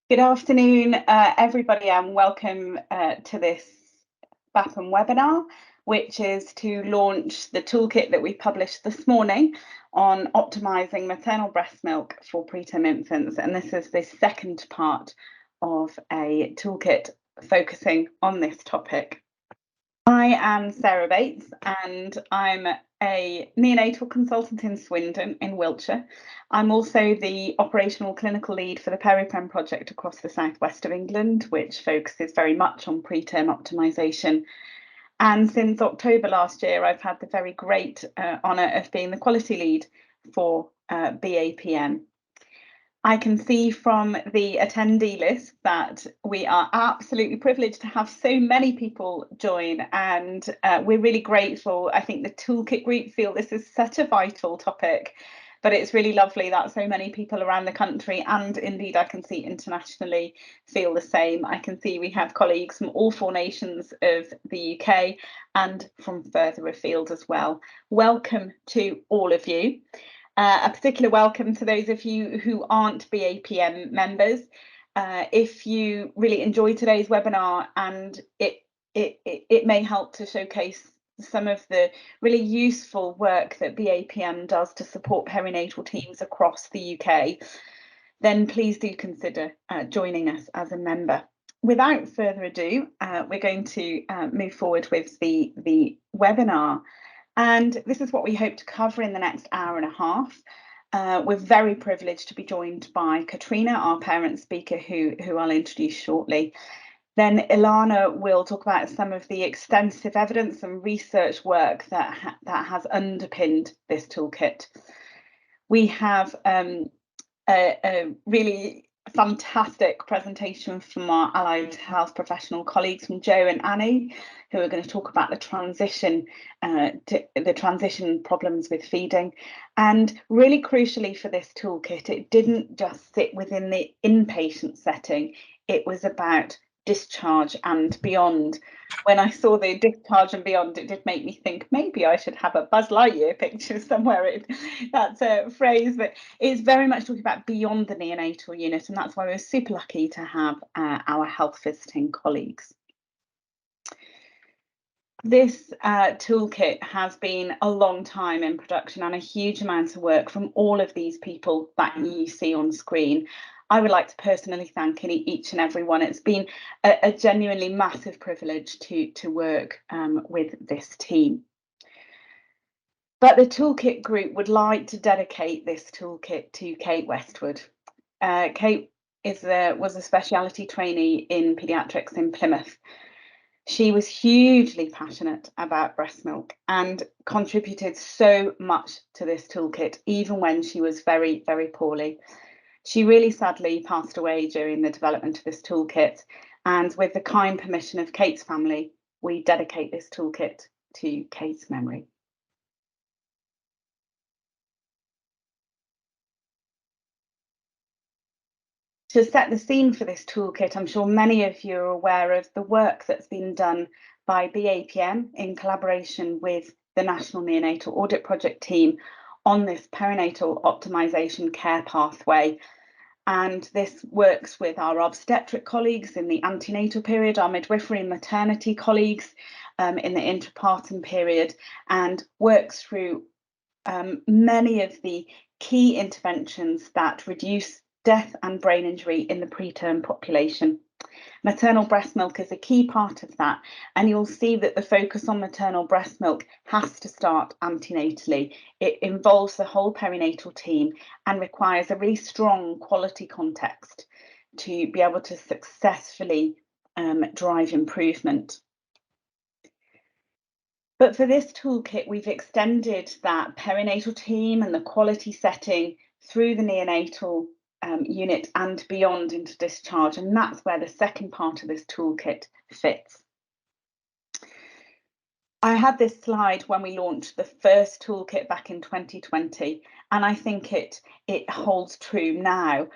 Good afternoon, everybody, and welcome to this BAPM webinar, which is to launch the toolkit that we published this morning on optimising maternal breast milk for preterm infants. And this is the second part of a toolkit focusing on this topic. I am Sarah Bates, and I'm a neonatal consultant in Swindon in Wiltshire. I'm also the operational clinical lead for the PERIPrem project across the southwest of England, which focuses very much on preterm optimisation. And since October last year, I've had the very great honour of being the quality lead for BAPM. I can see from the attendee list that we are absolutely privileged to have so many people join, and we're really grateful. I think the Toolkit group feel this is such a vital topic, but it's really lovely that so many people around the country, and indeed I can see internationally, feel the same. I can see we have colleagues from all 4 nations of the UK and from further afield as well. Welcome to all of you. A particular welcome to those of you who aren't BAPM members. If you really enjoyed today's webinar and it may help to showcase some of the really useful work that BAPM does to support perinatal teams across the UK, then please do consider joining us as a member. Without further ado, we're going to move forward with the webinar. And this is what we hope to cover in the next hour and a half. We're very privileged to be joined by Catriona, our parent speaker, who I'll introduce shortly. Then Ilana will talk about some of the extensive evidence and research work that has underpinned this toolkit. We have a really fantastic presentation from our allied health professional colleagues from Joe and Annie, who are going to talk about the transition problems with feeding. And really crucially for this toolkit, it didn't just sit within the inpatient setting, it was about discharge and beyond. When I saw the discharge and beyond, it did make me think maybe I should have a Buzz Lightyear picture somewhere. That's a phrase, but it's very much talking about beyond the neonatal unit, and that's why we're super lucky to have our health visiting colleagues. This toolkit has been a long time in production and a huge amount of work from all of these people that you see on screen. I would like to personally thank each and every one. It's been a genuinely massive privilege to work with this team. But the Toolkit group would like to dedicate this toolkit to Kate Westwood. Kate was a specialty trainee in paediatrics in Plymouth. She was hugely passionate about breast milk and contributed so much to this toolkit, even when she was very, very poorly. She really sadly passed away during the development of this toolkit, and with the kind permission of Kate's family, we dedicate this toolkit to Kate's memory. To set the scene for this toolkit, I'm sure many of you are aware of the work that's been done by BAPM in collaboration with the National Neonatal Audit Project team on this perinatal optimisation care pathway. And this works with our obstetric colleagues in the antenatal period, our midwifery and maternity colleagues in the intrapartum period, and works through many of the key interventions that reduce death and brain injury in the preterm population. Maternal breast milk is a key part of that, and you'll see that the focus on maternal breast milk has to start antenatally. It involves the whole perinatal team and requires a really strong quality context to be able to successfully drive improvement. But for this toolkit, we've extended that perinatal team and the quality setting through the neonatal unit and beyond into discharge, and that's where the second part of this toolkit fits. I had this slide when we launched the first toolkit back in 2020, and I think it holds true now.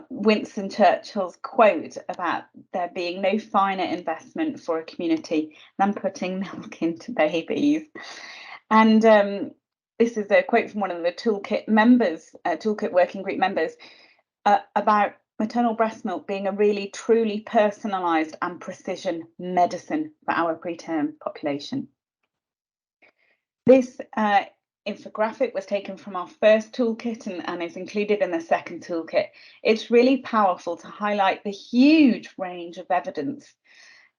Winston Churchill's quote about there being no finer investment for a community than putting milk into babies. And this is a quote from one of the toolkit members, toolkit working group members, about maternal breast milk being a really truly personalised and precision medicine for our preterm population. This infographic was taken from our first toolkit and is included in the second toolkit. It's really powerful to highlight the huge range of evidence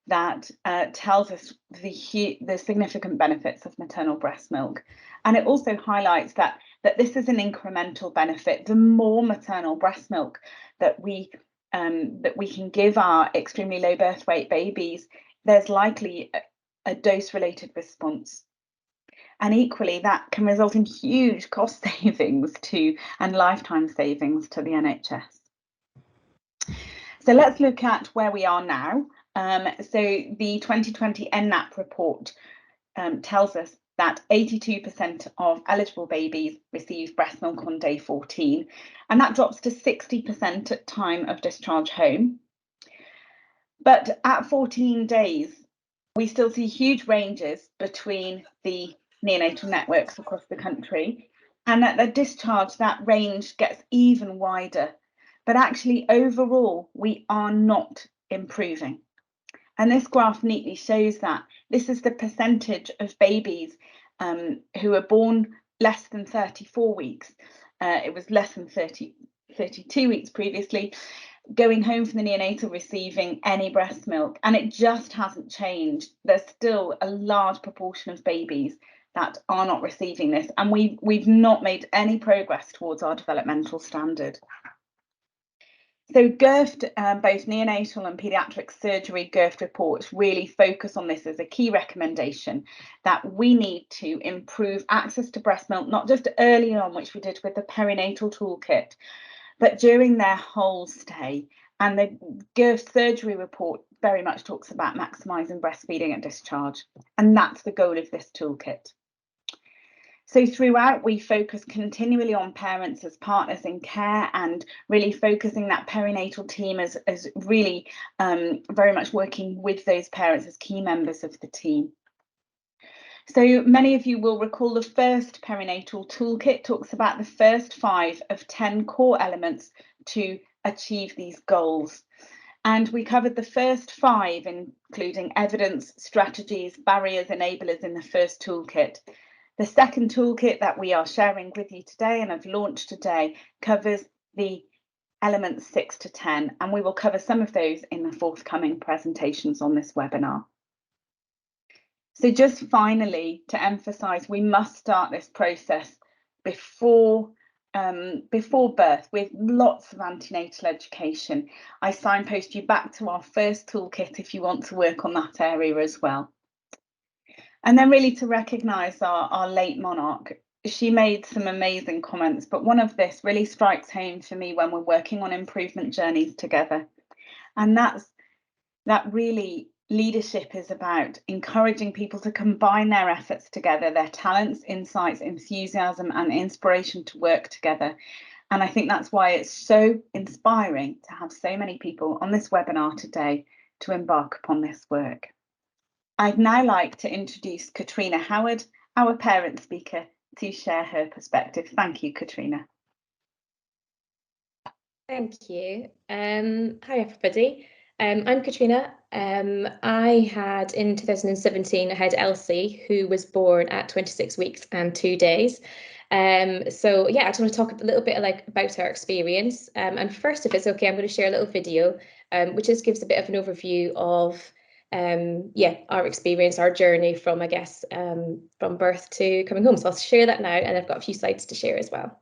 that tells us the significant benefits of maternal breast milk. And it also highlights that this is an incremental benefit. The more maternal breast milk that we can give our extremely low birth weight babies, there's likely a dose-related response. And equally, that can result in huge cost savings and lifetime savings to the NHS. So let's look at where we are now. So the 2020 NNAP report tells us that 82% of eligible babies receive breast milk on day 14, and that drops to 60% at time of discharge home. But at 14 days, we still see huge ranges between the neonatal networks across the country, and at the discharge, that range gets even wider. But actually, overall, we are not improving. And this graph neatly shows that. This is the percentage of babies who are born less than 34 weeks. It was less than 32 weeks previously, going home from the neonatal receiving any breast milk, and it just hasn't changed. There's still a large proportion of babies that are not receiving this, and we've not made any progress towards our developmental standard. So GIRFT, both neonatal and paediatric surgery GIRFT reports really focus on this as a key recommendation, that we need to improve access to breast milk, not just early on, which we did with the perinatal toolkit, but during their whole stay. And the GIRFT surgery report very much talks about maximising breastfeeding at discharge, and that's the goal of this toolkit. So throughout, we focus continually on parents as partners in care, and really focusing that perinatal team as really very much working with those parents as key members of the team. So many of you will recall the first perinatal toolkit talks about the first 5 of 10 core elements to achieve these goals. And we covered the first 5, including evidence, strategies, barriers, enablers in the first toolkit. The second toolkit that we are sharing with you today and have launched today covers the elements 6 to 10, and we will cover some of those in the forthcoming presentations on this webinar. So just finally, to emphasise, we must start this process before birth with lots of antenatal education. I signpost you back to our first toolkit if you want to work on that area as well. And then really to recognise our late monarch. She made some amazing comments, but one of this really strikes home for me when we're working on improvement journeys together. And that really leadership is about encouraging people to combine their efforts together, their talents, insights, enthusiasm and inspiration to work together. And I think that's why it's so inspiring to have so many people on this webinar today to embark upon this work. I'd now like to introduce Catriona Howard, our parent speaker, to share her perspective. Thank you, Catriona. Thank you. Hi, everybody. I'm Catriona. I had in 2017, I had Elsie, who was born at 26 weeks and 2 days. So yeah, I just want to talk a little bit about our experience. And first, if it's okay, I'm going to share a little video, which just gives a bit of an overview of our experience, our journey from, I guess, from birth to coming home. So I'll share that now, and I've got a few slides to share as well.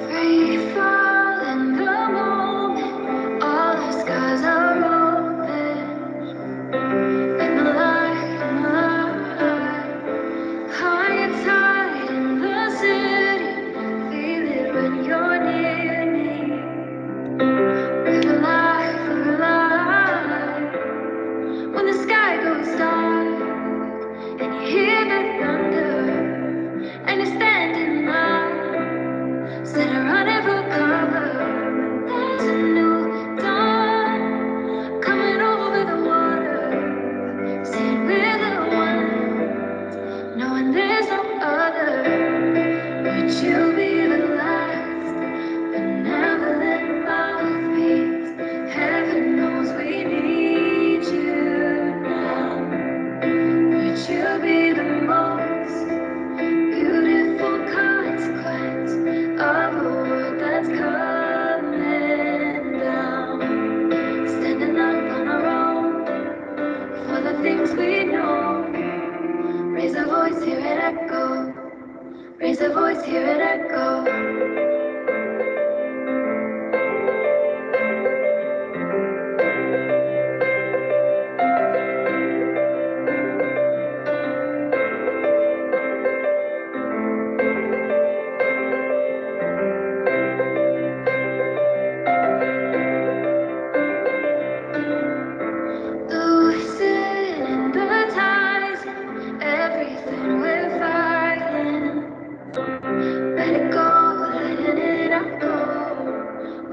Free fall. instead of running for cover. There's a new dawn coming over the water, seeing we're the ones, knowing there's no other. Would you be the last benevolent mouthpiece? Heaven knows we need you now. Would you be the most beautiful consequence of a world that's coming down? Standing up on our own for the things we know. Raise a voice, hear it echo. Raise a voice, hear it echo. Loosen in the ties, everything we're fighting. Let it go, letting it out go.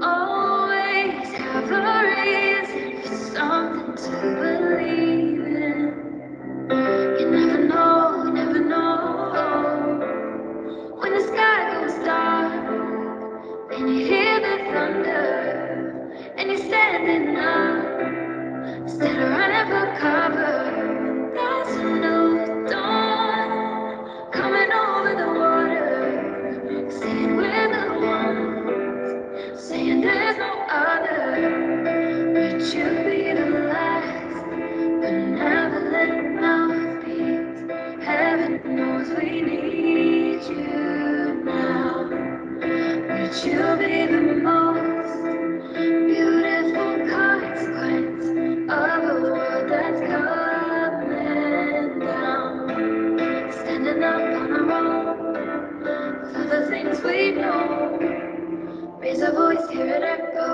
Always have a reason for something to believe in. You never know, you never know. When the sky goes dark, and you hear the thunder, and you're standing up, instead of running for cover. There's a new dawn coming over the water, saying we're the ones, saying there's no other. Would you be the last benevolent mouthpiece? Heaven knows we need you now. Would you be the most beautiful consequence of a world that's coming down? Standing up on our own for the things we know. Raise a voice, hear it echo.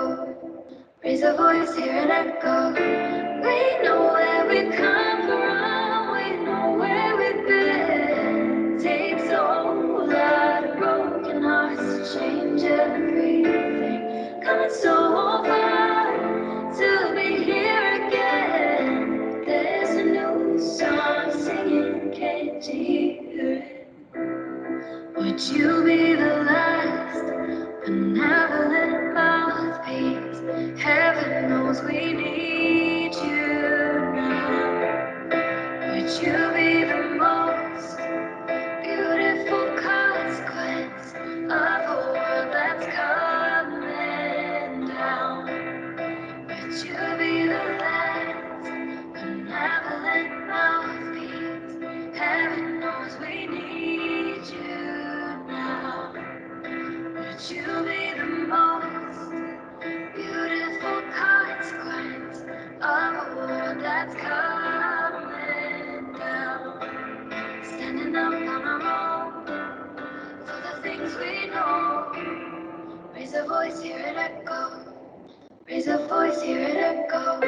Raise a voice, hear it echo. We know where we come from, we know where we've been. Takes a whole lot of broken hearts to change everything. Coming so far to be here again. There's a new song singing, can't you hear it? Would you be the last benevolent mouthpiece? Heaven knows we need you now. Would you be the most beautiful consequence of a world that's coming down? Would you be the last benevolent mouthpiece? Heaven knows we need you now. Would you be the most beautiful consequence of a world that's coming down? Standing up on our own for the things we know. Raise a voice, hear it echo. Raise a voice, hear it echo.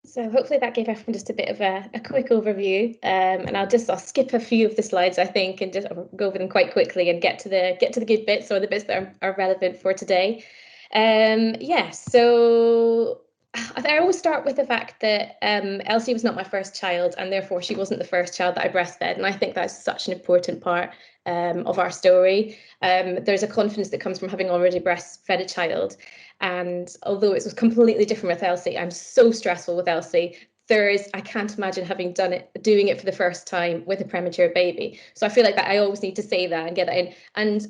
So hopefully that gave everyone just a bit of a quick overview, and I'll skip a few of the slides, I think, and just go over them quite quickly and get to the good bits, or the bits that are relevant for today. Yeah, so I always start with the fact that Elsie was not my first child, and therefore she wasn't the first child that I breastfed, and I think that's such an important part of our story. There's a confidence that comes from having already breastfed a child. And although it was completely different with Elsie, I'm so stressful with Elsie. I can't imagine doing it for the first time with a premature baby. So I feel like that I always need to say that and get that in. And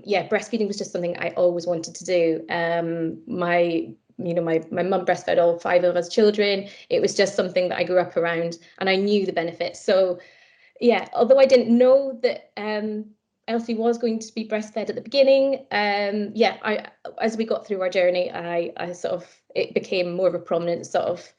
yeah, breastfeeding was just something I always wanted to do. My mum breastfed all 5 of us children. It was just something that I grew up around, and I knew the benefits. So yeah, although I didn't know that Elsie was going to be breastfed at the beginning, as we got through our journey, it became more of a prominent sort of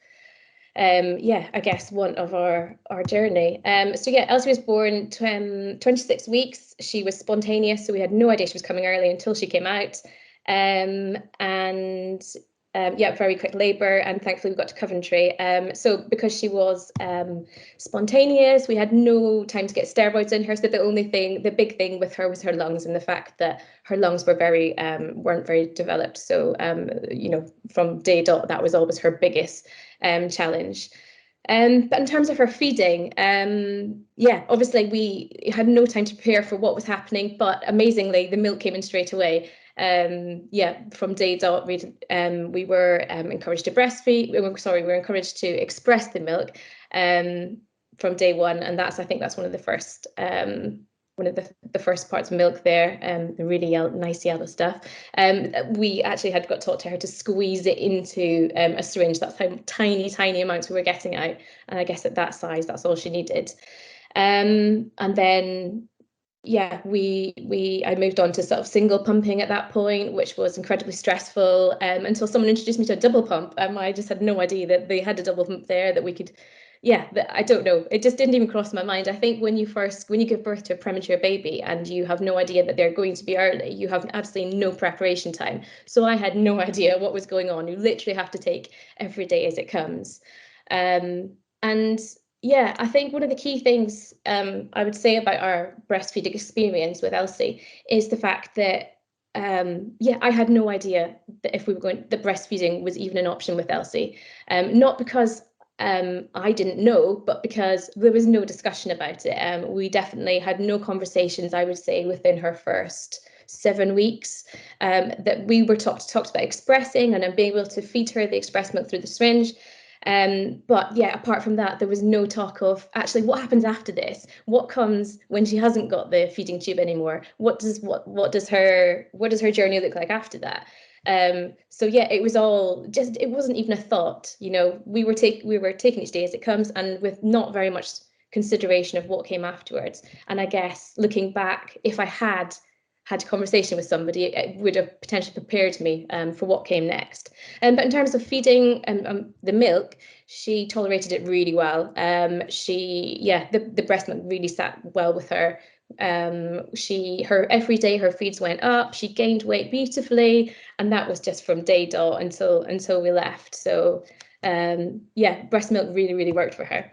yeah, I guess one of our journey. So yeah, Elsie was born 26 weeks. She was spontaneous, so we had no idea she was coming early until she came out. And yeah, very quick labour, and thankfully we got to Coventry. So because she was spontaneous, we had no time to get steroids in her. So the big thing with her was her lungs, and the fact that her lungs were weren't very developed. So you know, from day dot, that was always her biggest challenge. But in terms of her feeding, yeah, obviously we had no time to prepare for what was happening, but amazingly, the milk came in straight away. Yeah, from day dot, we were encouraged to breastfeed. We were encouraged to express the milk from day one, and I think that's one of the first parts of milk there, the really nice yellow stuff. We actually got taught to her to squeeze it into a syringe. That's how tiny amounts we were getting out, and I guess at that size, that's all she needed. And then yeah, I moved on to sort of single pumping at that point, which was incredibly stressful, until someone introduced me to a double pump. I just had no idea that they had a double pump there, that we could, yeah, I don't know. It just didn't even cross my mind. I think when you give birth to a premature baby and you have no idea that they're going to be early, you have absolutely no preparation time. So I had no idea what was going on. You literally have to take every day as it comes. And yeah, I think one of the key things I would say about our breastfeeding experience with Elsie is the fact that yeah, I had no idea that that breastfeeding was even an option with Elsie. Not because I didn't know, but because there was no discussion about it. We definitely had no conversations, I would say, within her first 7 weeks, that we were talked about expressing and being able to feed her the express milk through the syringe. But yeah, apart from that, there was no talk of actually what happens after this. What comes when she hasn't got the feeding tube anymore? What does her journey look like after that? So yeah, it was all just, it wasn't even a thought. You know, we were taking each day as it comes, and with not very much consideration of what came afterwards. And I guess looking back, if I had a conversation with somebody, it would have potentially prepared me for what came next. But in terms of feeding the milk, she tolerated it really well. The breast milk really sat well with her. Every day her feeds went up. She gained weight beautifully, and that was just from day dot until we left. So yeah, breast milk really worked for her.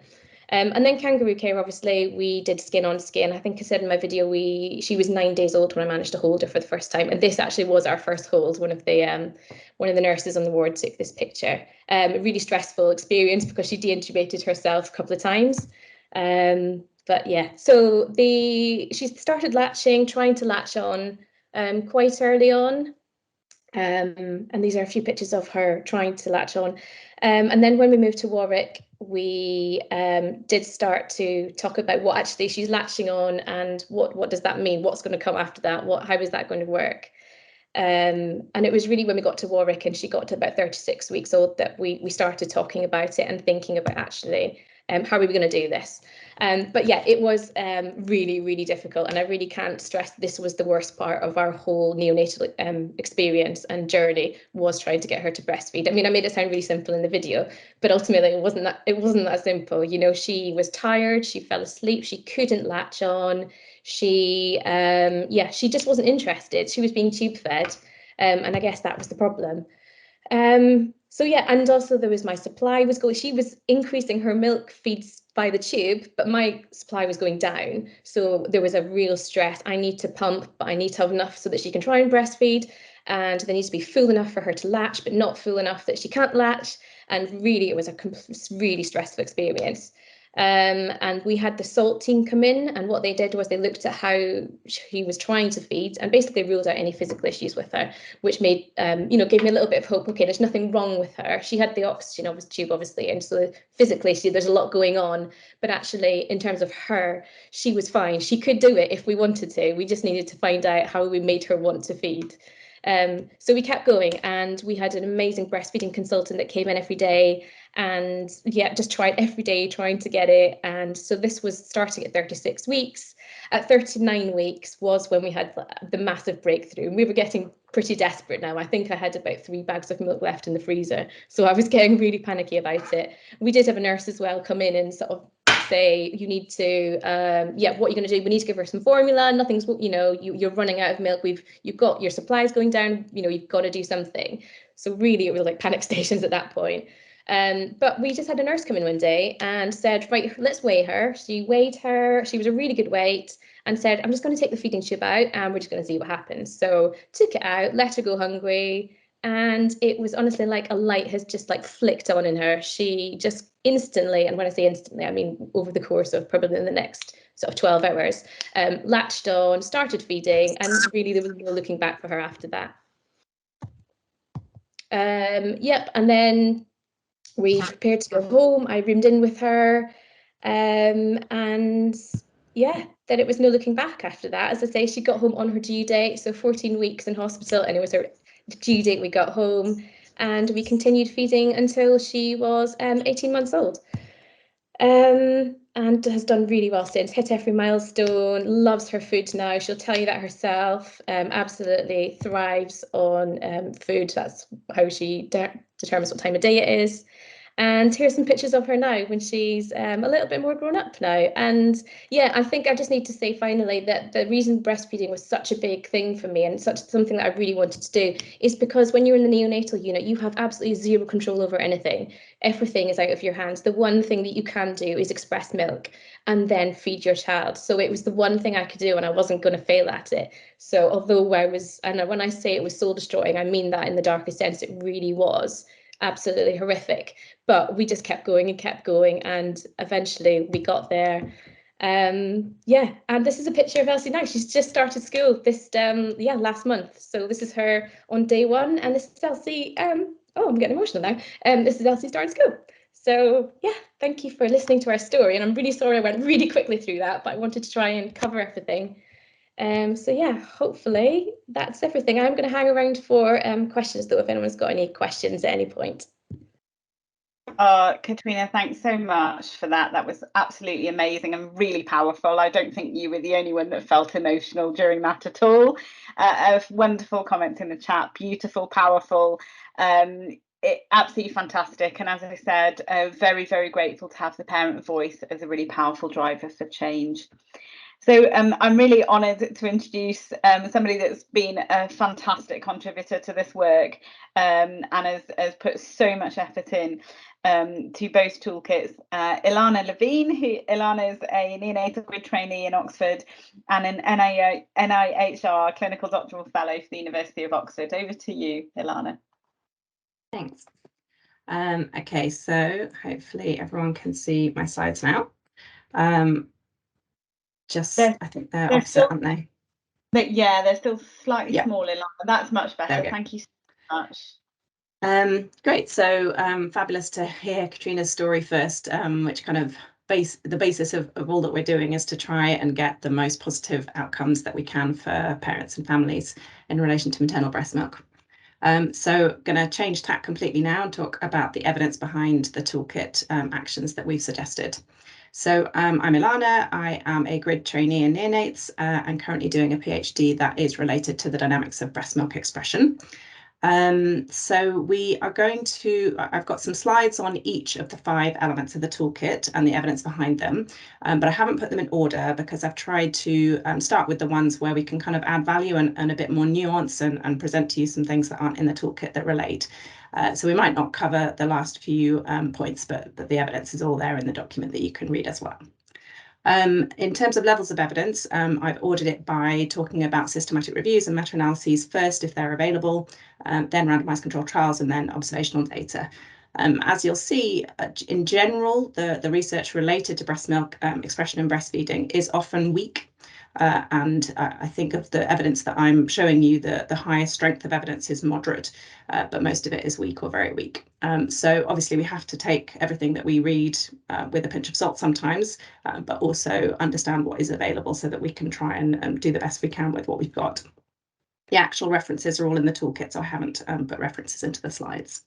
And then kangaroo care, obviously, we did skin on skin. I think I said in my video, she was 9 days old when I managed to hold her for the first time. And this actually was our first hold. One of the nurses on the ward took this picture. A really stressful experience because she deintubated herself a couple of times. But yeah, so she started trying to latch on quite early on. And these are a few pictures of her trying to latch on. And then when we moved to Warwick, we did start to talk about what actually she's latching on and what does that mean? What's going to come after that? How is that going to work? And it was really when we got to Warwick and she got to about 36 weeks old that we started talking about it and thinking about actually how are we going to do this? But yeah, it was really difficult, and I really can't stress this was the worst part of our whole neonatal experience and journey, was trying to get her to breastfeed. I mean, I made it sound really simple in the video, but ultimately it wasn't that simple. You know, she was tired, she fell asleep, she couldn't latch on. She just wasn't interested. She was being tube fed, and I guess that was the problem. So yeah, and also there was my supply was going. She was increasing her milk feeds by the tube, but my supply was going down. So there was a real stress. I need to pump, but I need to have enough so that she can try and breastfeed. And there needs to be full enough for her to latch, but not full enough that she can't latch. And really, it was a really stressful experience. And we had the SALT team come in, and what they did was they looked at how she was trying to feed and basically ruled out any physical issues with her, which made, gave me a little bit of hope. Okay, there's nothing wrong with her. She had the oxygen tube, obviously, and so physically there's a lot going on, but actually in terms of her, she was fine. She could do it if we wanted to. We just needed to find out how we made her want to feed. So we kept going, and we had an amazing breastfeeding consultant that came in every day, and yeah, just tried every day trying to get it. And so this was starting at 36 weeks. At 39 weeks was when we had the massive breakthrough. We were getting pretty desperate now. I think I had about 3 bags of milk left in the freezer, so I was getting really panicky about it. We did have a nurse as well come in and sort of say, you need to, yeah, what are you going to do? We need to give her some formula. Nothing's, you know, you're running out of milk. You've got your supplies going down. You know, you've got to do something. So really, it was like panic stations at that point. But we just had a nurse come in one day and said, right, let's weigh her. She weighed her. She was a really good weight, and said, I'm just going to take the feeding tube out and we're just going to see what happens. So took it out, let her go hungry. And it was honestly like a light has just like flicked on in her. She just instantly, and when I say instantly, I mean over the course of probably the next sort of 12 hours, latched on, started feeding, and really there was no looking back for her after that. Yep, and then we prepared to go home. I roomed in with her, and yeah, then it was no looking back after that. As I say, she got home on her due date, so 14 weeks in hospital, and it was her due date we got home, and we continued feeding until she was 18 months old. And has done really well since, hit every milestone, loves her food now. She'll tell you that herself, absolutely thrives on food. That's how she determines what time of day it is. And here's some pictures of her now when she's a little bit more grown up now. And yeah, I think I just need to say finally that the reason breastfeeding was such a big thing for me and such something that I really wanted to do is because when you're in the neonatal unit, you have absolutely zero control over anything. Everything is out of your hands. The one thing that you can do is express milk and then feed your child. So it was the one thing I could do, and I wasn't going to fail at it. So although I was, and when I say it was soul destroying, I mean that in the darkest sense. It really was absolutely horrific, but we just kept going and kept going, and eventually we got there. Yeah, and this is a picture of Elsie now. She's just started school this last month. So this is her on day one, and this is Elsie. Oh, I'm getting emotional now. This is Elsie starting school. So yeah, thank you for listening to our story, and I'm really sorry I went really quickly through that, but I wanted to try and cover everything. So yeah, hopefully that's everything. I'm going to hang around for questions though, if anyone's got any questions at any point. Catriona, thanks so much for that. That was absolutely amazing and really powerful. I don't think you were the only one that felt emotional during that at all. Wonderful comments in the chat, beautiful, powerful, absolutely fantastic. And as I said, very, very grateful to have the parent voice as a really powerful driver for change. So I'm really honoured to introduce somebody that's been a fantastic contributor to this work and has put so much effort in to both toolkits. Ilana Levene, Ilana is a Neonatal GRID trainee in Oxford and an NIHR clinical doctoral fellow for the University of Oxford. Over to you, Ilana. Thanks. Okay, so hopefully everyone can see my slides now. I think they're offset, aren't they? Yeah, they're still slightly small, Ilana. That's much better. Thank you so much. Great. So fabulous to hear Catriona's story first, which kind of the basis of all that we're doing is to try and get the most positive outcomes that we can for parents and families in relation to maternal breast milk. So going to change tack completely now and talk about the evidence behind the toolkit actions that we've suggested. So I'm Ilana. I am a GRID trainee in neonates and currently doing a PhD that is related to the dynamics of breast milk expression. So we are going to, I've got some slides on each of the 5 elements of the toolkit and the evidence behind them, but I haven't put them in order because I've tried to start with the ones where we can kind of add value and a bit more nuance and present to you some things that aren't in the toolkit that relate. So we might not cover the last few points, but the evidence is all there in the document that you can read as well. In terms of levels of evidence, I've ordered it by talking about systematic reviews and meta-analyses first, if they're available, then randomized controlled trials, and then observational data. As you'll see, in general, the research related to breast milk expression and breastfeeding is often weak. And I think of the evidence that I'm showing you, the highest strength of evidence is moderate, but most of it is weak or very weak. So obviously we have to take everything that we read with a pinch of salt sometimes, but also understand what is available so that we can try and do the best we can with what we've got. The actual references are all in the toolkit, so I haven't put references into the slides.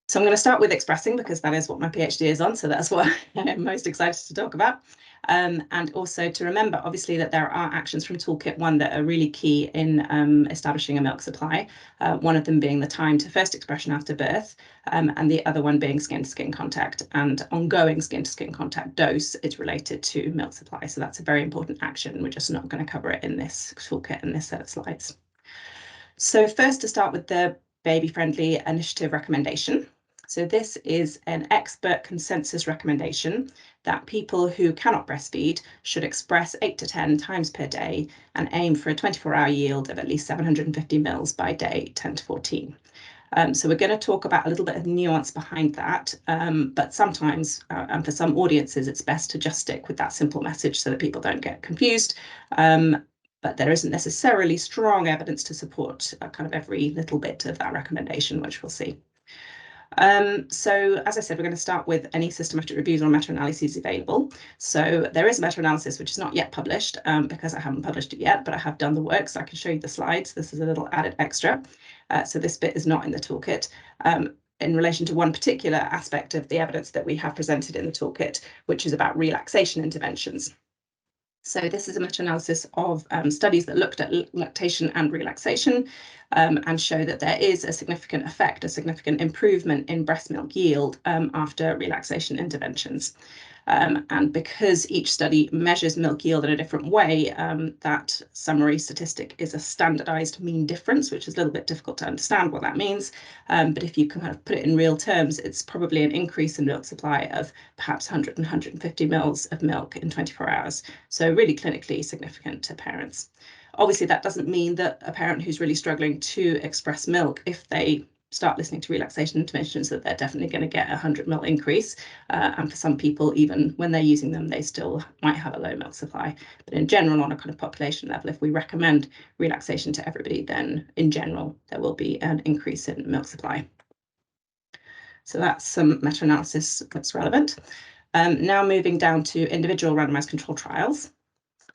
So I'm going to start with expressing because that is what my PhD is on, so that's what I'm most excited to talk about. And also to remember, obviously, that there are actions from Toolkit 1 that are really key in establishing a milk supply, one of them being the time to first expression after birth, and the other one being skin-to-skin contact, and ongoing skin-to-skin contact dose is related to milk supply. So that's a very important action. We're just not going to cover it in this toolkit in this set of slides. So first, to start with the baby-friendly initiative recommendation. So this is an expert consensus recommendation that people who cannot breastfeed should express 8 to 10 times per day and aim for a 24-hour yield of at least 750 mils by day 10 to 14. So we're going to talk about a little bit of nuance behind that, but sometimes, and for some audiences, it's best to just stick with that simple message so that people don't get confused. But there isn't necessarily strong evidence to support kind of every little bit of that recommendation, which we'll see. So as I said, we're going to start with any systematic reviews or meta-analyses available. So there is a meta-analysis which is not yet published because I haven't published it yet, but I have done the work, so I can show you the slides. This is a little added extra. So this bit is not in the toolkit. In relation to one particular aspect of the evidence that we have presented in the toolkit, which is about relaxation interventions. So this is a meta-analysis of studies that looked at lactation and relaxation and show that there is a significant effect, a significant improvement in breast milk yield after relaxation interventions. And because each study measures milk yield in a different way, that summary statistic is a standardized mean difference, which is a little bit difficult to understand what that means. But if you can kind of put it in real terms, it's probably an increase in milk supply of perhaps 100 and 150 mils of milk in 24 hours. So really clinically significant to parents. Obviously, that doesn't mean that a parent who's really struggling to express milk, if they start listening to relaxation interventions, that they're definitely going to get a 100 mil increase. And for some people, even when they're using them, they still might have a low milk supply. But in general, on a kind of population level, if we recommend relaxation to everybody, then in general, there will be an increase in milk supply. So that's some meta-analysis that's relevant. Now moving down to individual randomized control trials.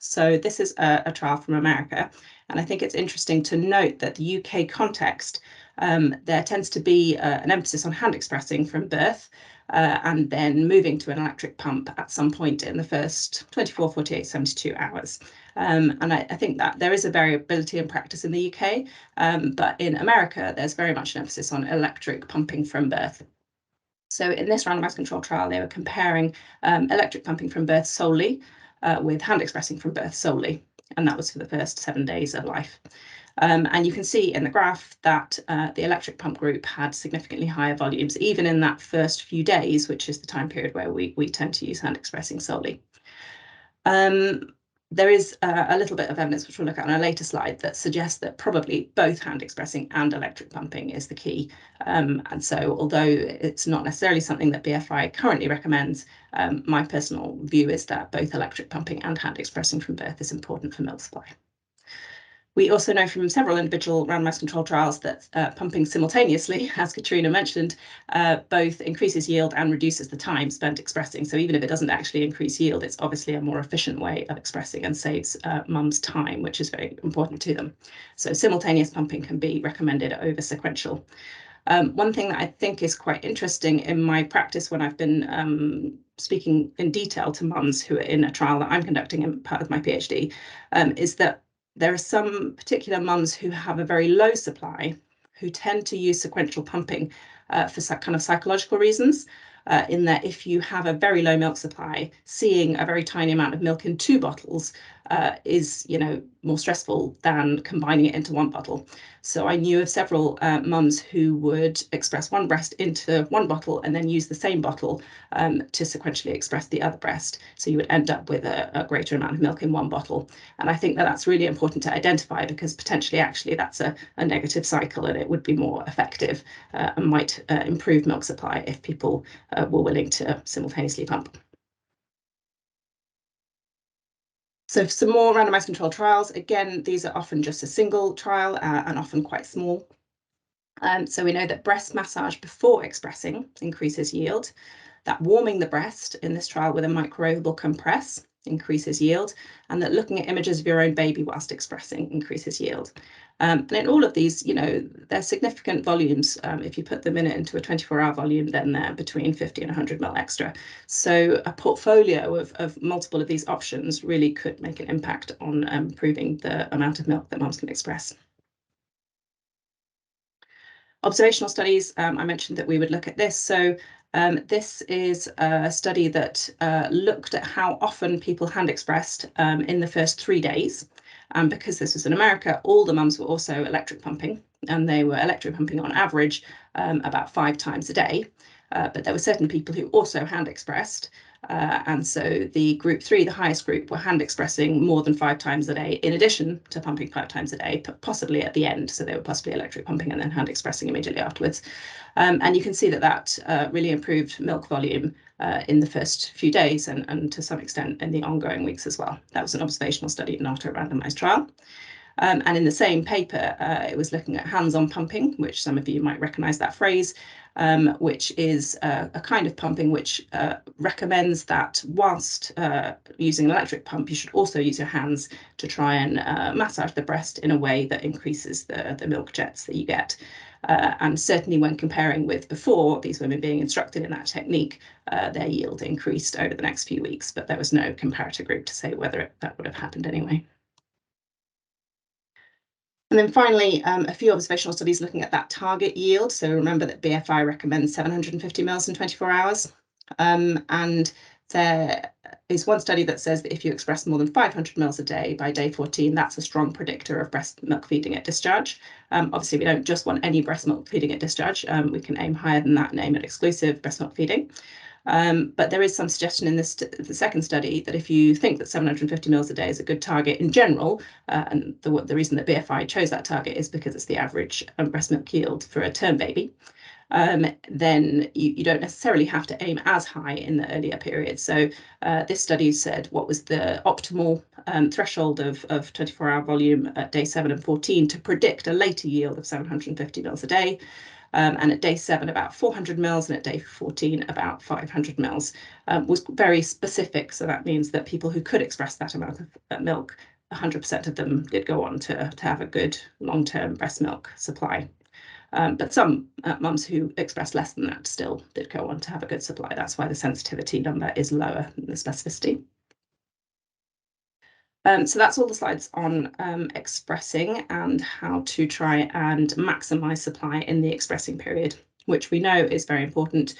So this is a trial from America, and I think it's interesting to note that the UK context, there tends to be an emphasis on hand expressing from birth and then moving to an electric pump at some point in the first 24, 48, 72 hours. And I think that there is a variability in practice in the UK, but in America, there's very much an emphasis on electric pumping from birth. So in this randomized control trial, they were comparing electric pumping from birth solely with hand expressing from birth solely, and that was for the first 7 days of life. And you can see in the graph that the electric pump group had significantly higher volumes, even in that first few days, which is the time period where we tend to use hand expressing solely. There is a little bit of evidence, which we'll look at on a later slide, that suggests that probably both hand expressing and electric pumping is the key. And so although it's not necessarily something that BFI currently recommends, my personal view is that both electric pumping and hand expressing from birth is important for milk supply. We also know from several individual randomized control trials that pumping simultaneously, as Catriona mentioned, both increases yield and reduces the time spent expressing. So even if it doesn't actually increase yield, it's obviously a more efficient way of expressing and saves mums time, which is very important to them. So simultaneous pumping can be recommended over sequential. One thing that I think is quite interesting in my practice when I've been speaking in detail to mums who are in a trial that I'm conducting as part of my PhD is that there are some particular mums who have a very low supply who tend to use sequential pumping for kind of psychological reasons, in that if you have a very low milk supply, seeing a very tiny amount of milk in 2 bottles is, more stressful than combining it into 1 bottle. So I knew of several mums who would express one breast into 1 bottle and then use the same bottle to sequentially express the other breast. So you would end up with a greater amount of milk in 1 bottle. And I think that that's really important to identify, because potentially actually that's a negative cycle, and it would be more effective and might improve milk supply if people were willing to simultaneously pump. So for some more randomized controlled trials, again, these are often just a single trial and often quite small. So we know that breast massage before expressing increases yield, that warming the breast in this trial with a microbial compress increases yield, and that looking at images of your own baby whilst expressing increases yield. And in all of these, you know, they're significant volumes. If you put them into a 24-hour volume, then they're between 50 and 100 ml extra. So a portfolio of multiple of these options really could make an impact on improving the amount of milk that mums can express. Observational studies, I mentioned that we would look at this. So this is a study that looked at how often people hand expressed in the first 3 days. Because this was in America, all the mums were also electric pumping, and they were electric pumping on average about 5 times a day. But there were certain people who also hand expressed. And so the group 3, the highest group, were hand expressing more than 5 times a day, in addition to pumping 5 times a day, possibly at the end. So they were possibly electric pumping and then hand expressing immediately afterwards. And you can see that that really improved milk volume in the first few days and to some extent in the ongoing weeks as well. That was an observational study, not a randomized trial. And in the same paper, it was looking at hands-on pumping, which some of you might recognize that phrase, which is a kind of pumping which recommends that whilst using an electric pump, you should also use your hands to try and massage the breast in a way that increases the milk jets that you get. And certainly when comparing with before, these women being instructed in that technique, their yield increased over the next few weeks, but there was no comparator group to say whether that would have happened anyway. And then finally, a few observational studies looking at that target yield. So remember that BFI recommends 750 mils in 24 hours. And there is one study that says that if you express more than 500 mils a day by day 14, that's a strong predictor of breast milk feeding at discharge. Obviously, we don't just want any breast milk feeding at discharge. We can aim higher than that and aim at exclusive breast milk feeding. But there is some suggestion in this the second study that if you think that 750 mils a day is a good target in general, and the reason that BFI chose that target is because it's the average breast milk yield for a term baby, then you don't necessarily have to aim as high in the earlier period. So this study said what was the optimal threshold of 24-hour volume at day 7 and 14 to predict a later yield of 750 mils a day. And at day 7 about 400 mils and at day 14 about 500 mils, was very specific. So that means that people who could express that amount of milk, 100% of them did go on to have a good long-term breast milk supply. But some mums who expressed less than that still did go on to have a good supply. That's why the sensitivity number is lower than the specificity. So that's all the slides on expressing and how to try and maximise supply in the expressing period, which we know is very important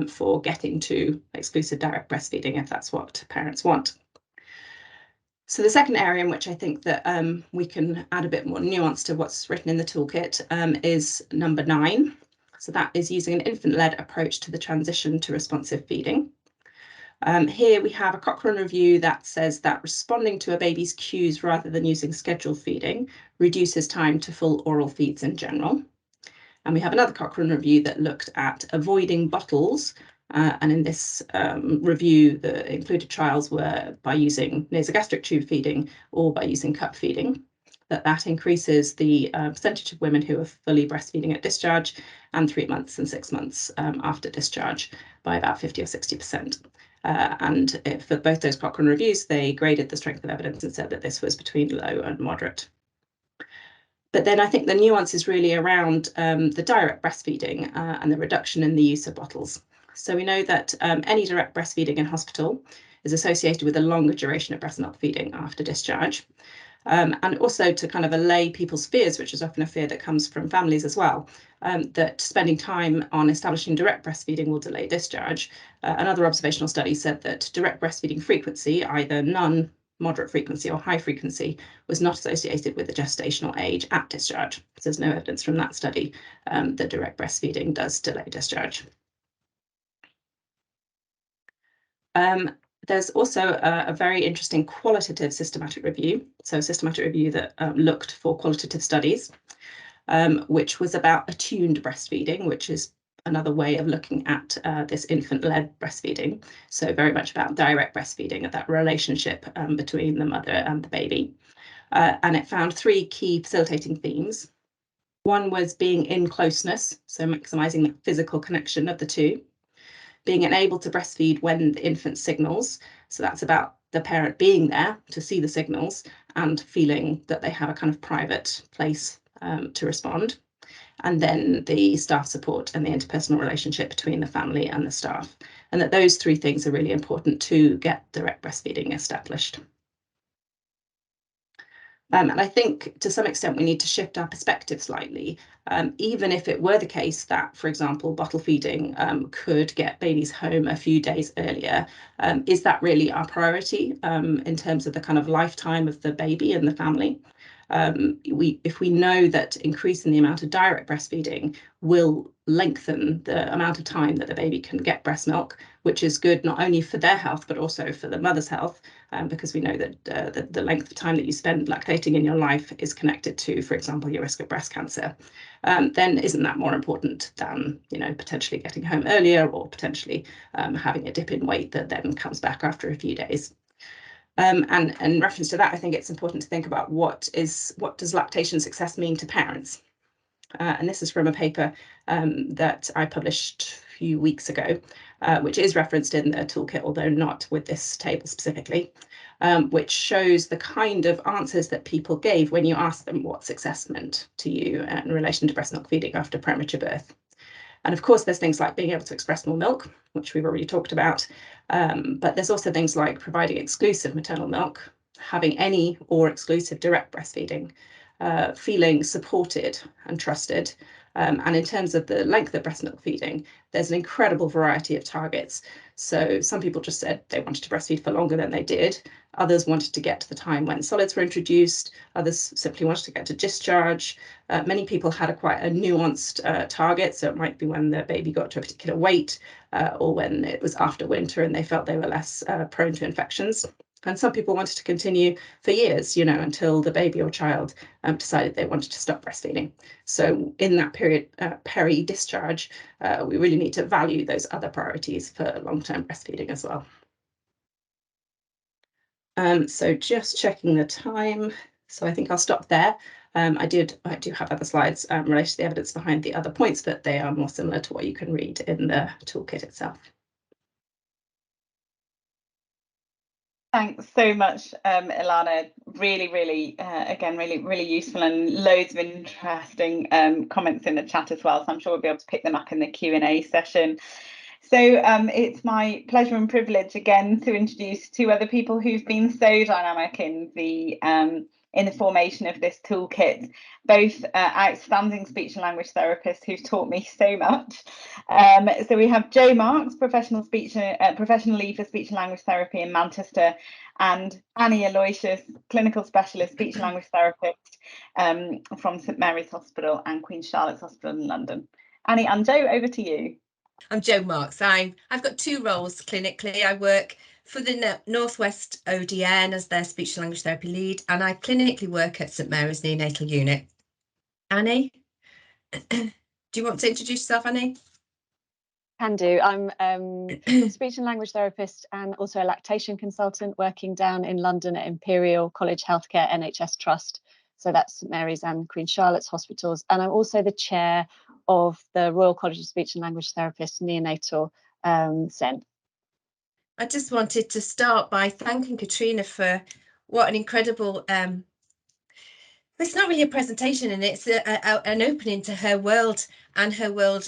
for getting to exclusive direct breastfeeding if that's what parents want. So the second area in which I think that we can add a bit more nuance to what's written in the toolkit is number 9. So that is using an infant-led approach to the transition to responsive feeding. Here we have a Cochrane review that says that responding to a baby's cues rather than using scheduled feeding reduces time to full oral feeds in general. And we have another Cochrane review that looked at avoiding bottles. And in this review, the included trials were by using nasogastric tube feeding or by using cup feeding. That increases the percentage of women who are fully breastfeeding at discharge and 3 months and 6 months after discharge by about 50 or 60%. And for both those Cochrane reviews, they graded the strength of evidence and said that this was between low and moderate. But then I think the nuance is really around the direct breastfeeding and the reduction in the use of bottles. So we know that any direct breastfeeding in hospital is associated with a longer duration of breast milk feeding after discharge. And also to kind of allay people's fears, which is often a fear that comes from families as well, that spending time on establishing direct breastfeeding will delay discharge. Another observational study said that direct breastfeeding frequency, either none, moderate frequency or high frequency, was not associated with the gestational age at discharge. So there's no evidence from that study that direct breastfeeding does delay discharge. There's also a very interesting qualitative systematic review, so a systematic review that looked for qualitative studies, which was about attuned breastfeeding, which is another way of looking at this infant-led breastfeeding. So very much about direct breastfeeding, that relationship between the mother and the baby. And it found 3 key facilitating themes. One was being in closeness, so maximising the physical connection of the two. Being able to breastfeed when the infant signals. So that's about the parent being there to see the signals and feeling that they have a kind of private place to respond. And then the staff support and the interpersonal relationship between the family and the staff. And that those three things are really important to get direct breastfeeding established. And I think to some extent we need to shift our perspective slightly. Even if it were the case that, for example, bottle feeding could get babies home a few days earlier, is that really our priority in terms of the kind of lifetime of the baby and the family? If we know that increasing the amount of direct breastfeeding will lengthen the amount of time that the baby can get breast milk, which is good not only for their health but also for the mother's health, because we know that the length of time that you spend lactating in your life is connected to, for example, your risk of breast cancer, then isn't that more important than, you know, potentially getting home earlier or potentially having a dip in weight that then comes back after a few days? And in reference to that, I think it's important to think about what does lactation success mean to parents? And this is from a paper that I published a few weeks ago, which is referenced in the toolkit, although not with this table specifically, which shows the kind of answers that people gave when you asked them what success meant to you in relation to breast milk feeding after premature birth. And of course, there's things like being able to express more milk, which we've already talked about. But there's also things like providing exclusive maternal milk, having any or exclusive direct breastfeeding, feeling supported and trusted. And in terms of the length of breast milk feeding, there's an incredible variety of targets. So some people just said they wanted to breastfeed for longer than they did. Others wanted to get to the time when solids were introduced. Others simply wanted to get to discharge. Many people had quite a nuanced target. So it might be when the baby got to a particular weight or when it was after winter and they felt they were less prone to infections. And some people wanted to continue for years, you know, until the baby or child decided they wanted to stop breastfeeding. So in that period, peri-discharge, we really need to value those other priorities for long-term breastfeeding as well. So just checking the time. So I think I'll stop there. I do have other slides related to the evidence behind the other points, but they are more similar to what you can read in the toolkit itself. Thanks so much, Ilana. Really, again, really useful and loads of interesting comments in the chat as well. So I'm sure we'll be able to pick them up in the Q&A session. So it's my pleasure and privilege again to introduce two other people who've been so dynamic in the formation of this toolkit, both outstanding speech and language therapists who've taught me so much. So we have Jo Marks, professional lead for speech and language therapy in Manchester, and Annie Aloysius, clinical specialist speech and language therapist from St Mary's Hospital and Queen Charlotte's Hospital in London. Annie and Jo, over to you. I'm Jo Marks. I've got two roles clinically. I work for the Northwest ODN as their speech and language therapy lead, and I clinically work at St Mary's Neonatal Unit. Annie, do you want to introduce yourself, Annie? Can do. I'm a speech and language therapist and also a lactation consultant working down in London at Imperial College Healthcare NHS Trust. So that's St Mary's and Queen Charlotte's hospitals. And I'm also the chair of the Royal College of Speech and Language Therapists Neonatal SEN. I just wanted to start by thanking Catriona for what an incredible, it's not really a presentation, and it's an opening to her world and her world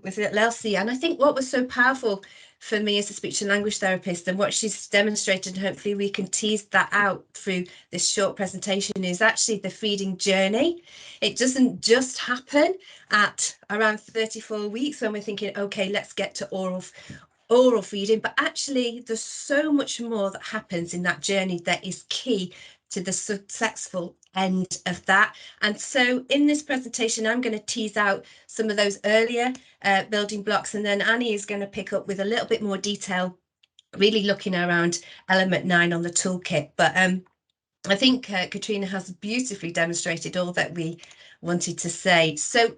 with Elsie. And I think what was so powerful for me as a speech and language therapist and what she's demonstrated, and hopefully we can tease that out through this short presentation, is actually the feeding journey. It doesn't just happen at around 34 weeks when we're thinking, okay, let's get to oral feeding, but actually there's so much more that happens in that journey that is key to the successful end of that. And so in this presentation, I'm going to tease out some of those earlier building blocks, and then Annie is going to pick up with a little bit more detail, really looking around element 9 on the toolkit. But I think Catriona has beautifully demonstrated all that we wanted to say. So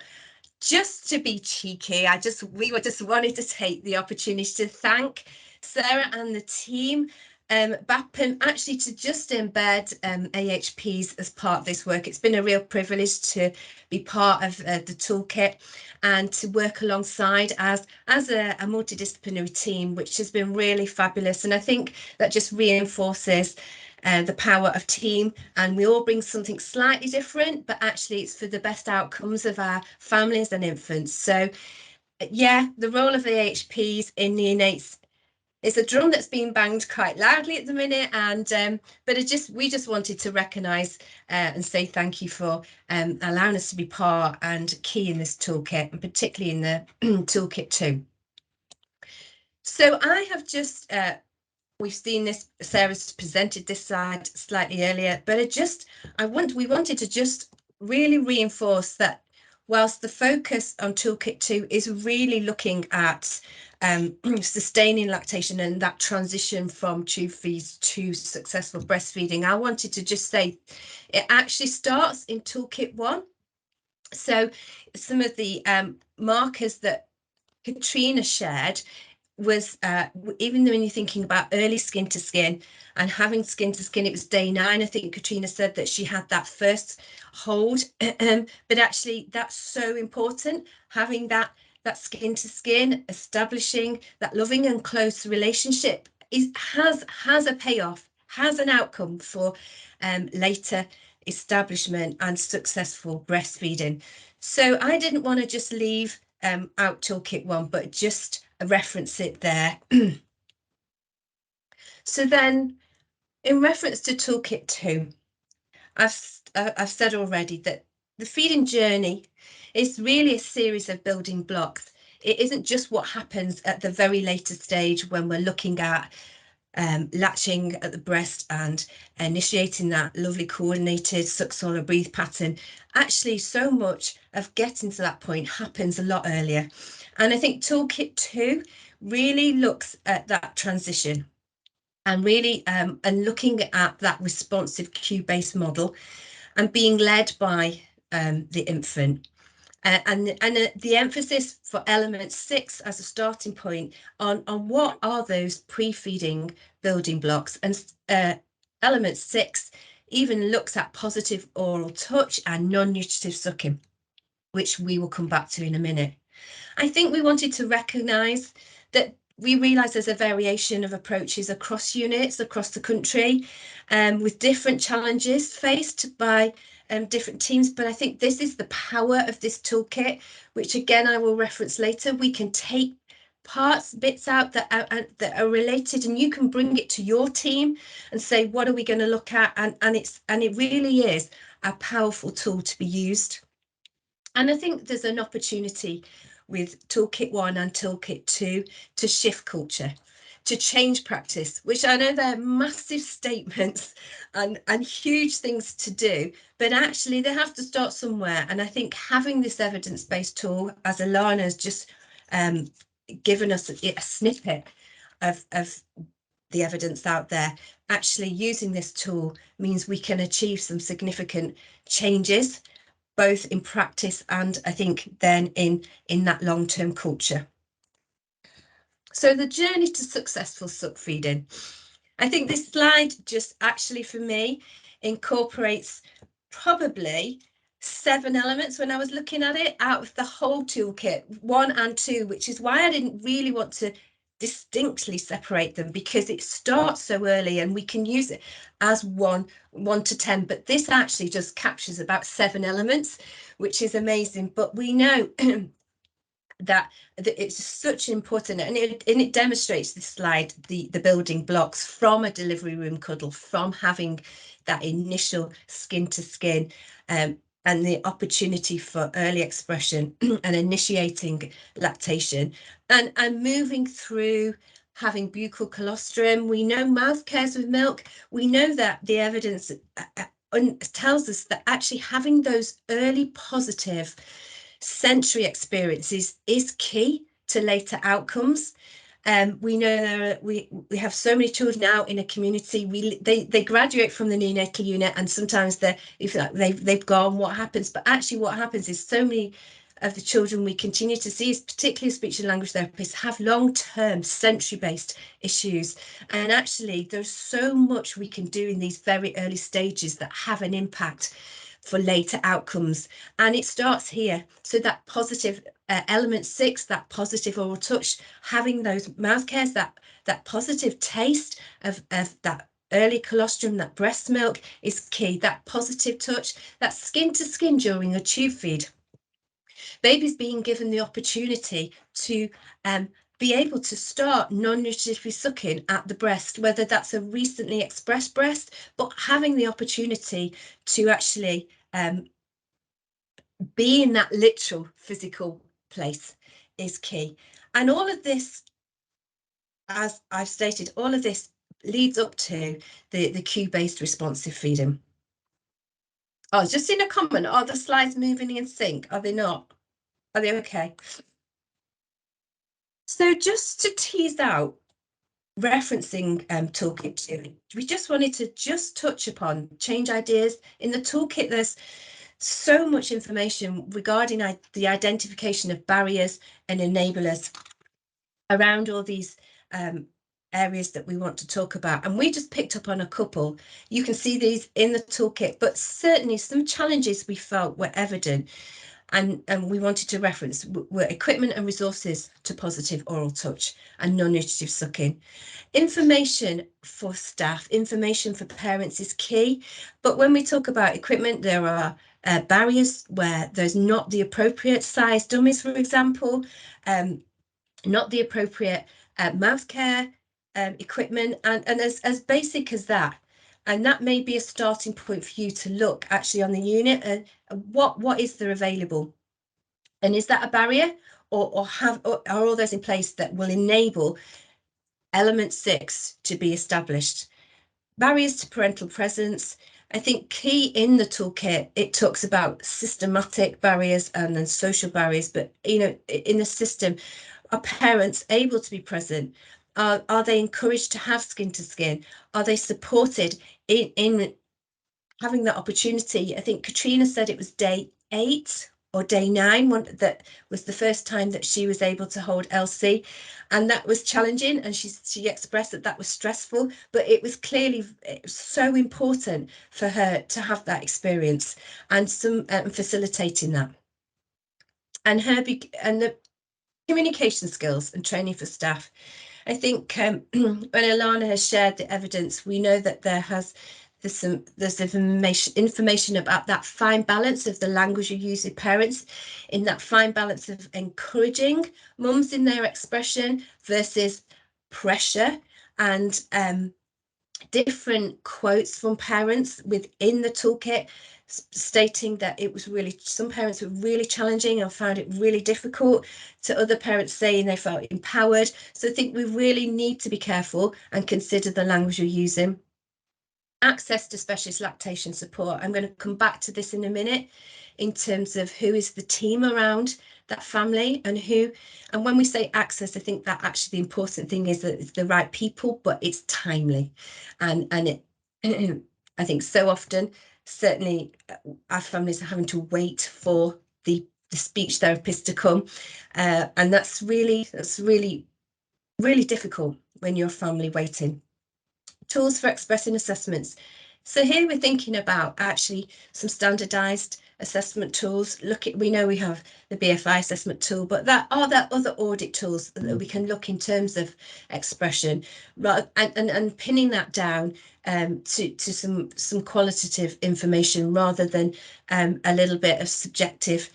just to be cheeky, we were just wanted to take the opportunity to thank Sarah and the team BAPM actually to just embed AHPs as part of this work. It's been a real privilege to be part of the toolkit and to work alongside as a multidisciplinary team, which has been really fabulous. And I think that just reinforces the power of team, and we all bring something slightly different, but actually it's for the best outcomes of our families and infants. So yeah, the role of AHPs in neonates is a drum that's being banged quite loudly at the minute, and but we just wanted to recognise and say thank you for allowing us to be part and key in this toolkit, and particularly in the toolkit 2. So I have just we've seen this, Sarah's presented this slide slightly earlier, but we wanted to just really reinforce that whilst the focus on toolkit 2 is really looking at sustaining lactation and that transition from tube feeds to successful breastfeeding, I wanted to just say it actually starts in toolkit 1. So some of the markers that Catriona shared was even when you're thinking about early skin to skin and having skin to skin, it was day 9. I think Catriona said that she had that first hold, but actually that's so important, having that skin to skin, establishing that loving and close relationship has a payoff, has an outcome for later establishment and successful breastfeeding. So I didn't want to just leave out toolkit 1, but just reference it there. So then in reference to toolkit 2, I've said already that the feeding journey is really a series of building blocks. It isn't just what happens at the very later stage when we're looking at latching at the breast and initiating that lovely coordinated suck, swallow, breathe pattern. Actually, so much of getting to that point happens a lot earlier. And I think toolkit 2 really looks at that transition and really and looking at that responsive cue-based model and being led by the infant. And the emphasis for element 6 as a starting point on what are those pre-feeding building blocks, and element 6 even looks at positive oral touch and non-nutritive sucking, which we will come back to in a minute. I think we wanted to recognise that we realise there's a variation of approaches across units across the country, with different challenges faced by different teams, but I think this is the power of this toolkit, which again I will reference later. We can take bits out that are related, and you can bring it to your team and say, what are we going to look at? And it really is a powerful tool to be used. And I think there's an opportunity with toolkit 1 and toolkit 2 to shift culture, to change practice, which I know they're massive statements and huge things to do, but actually they have to start somewhere. And I think having this evidence-based tool, as Ilana has just given us a snippet of the evidence out there, actually using this tool means we can achieve some significant changes, both in practice and I think then in that long-term culture. So the journey to successful suck feeding. I think this slide just actually for me incorporates probably 7 elements when I was looking at it out of the whole toolkit, 1 and 2, which is why I didn't really want to distinctly separate them, because it starts so early and we can use it as 1 to 10, but this actually just captures about 7 elements, which is amazing. But we know that it's such important, and it demonstrates this slide, the building blocks from a delivery room cuddle, from having that initial skin to skin, and the opportunity for early expression and initiating lactation, and moving through having buccal colostrum. We know mouth cares with milk. We know that the evidence tells us that actually having those early positive sensory experiences is key to later outcomes. We know we have so many children out in a community. They graduate from the neonatal unit, and sometimes they've gone. What happens? But actually, what happens is so many of the children we continue to see, particularly speech and language therapists, have long-term sensory-based issues. And actually, there's so much we can do in these very early stages that have an impact for later outcomes. And it starts here. So that positive element 6, that positive oral touch, having those mouth cares, that positive taste of that early colostrum, that breast milk is key. That positive touch, that skin to skin during a tube feed. Babies being given the opportunity to be able to start non-nutritively sucking at the breast, whether that's a recently expressed breast, but having the opportunity to actually be in that literal physical place is key. And all of this, as I've stated, all of this leads up to the cue-based responsive feeding. Oh, just seen a comment. Are the slides moving in sync? Are they not? Are they okay? So just to tease out, referencing Toolkit 2, we just wanted to just touch upon change ideas. In the Toolkit, there's so much information regarding the identification of barriers and enablers around all these areas that we want to talk about. And we just picked up on a couple. You can see these in the Toolkit, but certainly some challenges we felt were evident and we wanted to reference were equipment and resources to positive oral touch and non-nutritive sucking. Information for staff, information for parents is key. But when we talk about equipment, there are barriers where there's not the appropriate size dummies, for example, not the appropriate mouth care equipment, and as basic as that. And that may be a starting point for you to look actually on the unit and what is there available, and is that a barrier, or are all those in place that will enable element 6 to be established? Barriers to parental presence. I think key in the toolkit, it talks about systematic barriers and then social barriers, but in the system, are parents able to be present? Are they encouraged to have skin to skin? Are they supported in having that opportunity? I think Catriona said it was day 8 or day 9, that was the first time that she was able to hold Elsie, and that was challenging, and she expressed that was stressful, but it was clearly so important for her to have that experience and some facilitating that. And the communication skills and training for staff. I think when Ilana has shared the evidence, we know that there's information about that fine balance of the language you use with parents, in that fine balance of encouraging mums in their expression versus pressure, and different quotes from parents within the toolkit stating that it was really, some parents were really challenging and found it really difficult, to other parents saying they felt empowered. So I think we really need to be careful and consider the language you're using. Access to specialist lactation support. I'm going to come back to this in a minute in terms of who is the team around that family and who, and when we say access, I think that actually the important thing is that it's the right people, but it's timely. And it, I think so often, certainly our families are having to wait for the speech therapist to come. And that's really difficult when you're a family waiting. Tools for expressing assessments. So here we're thinking about actually some standardized assessment tools. We know we have the BFI assessment tool, but are there other audit tools that we can look in terms of expression, and pinning that down to some qualitative information rather than a little bit of subjective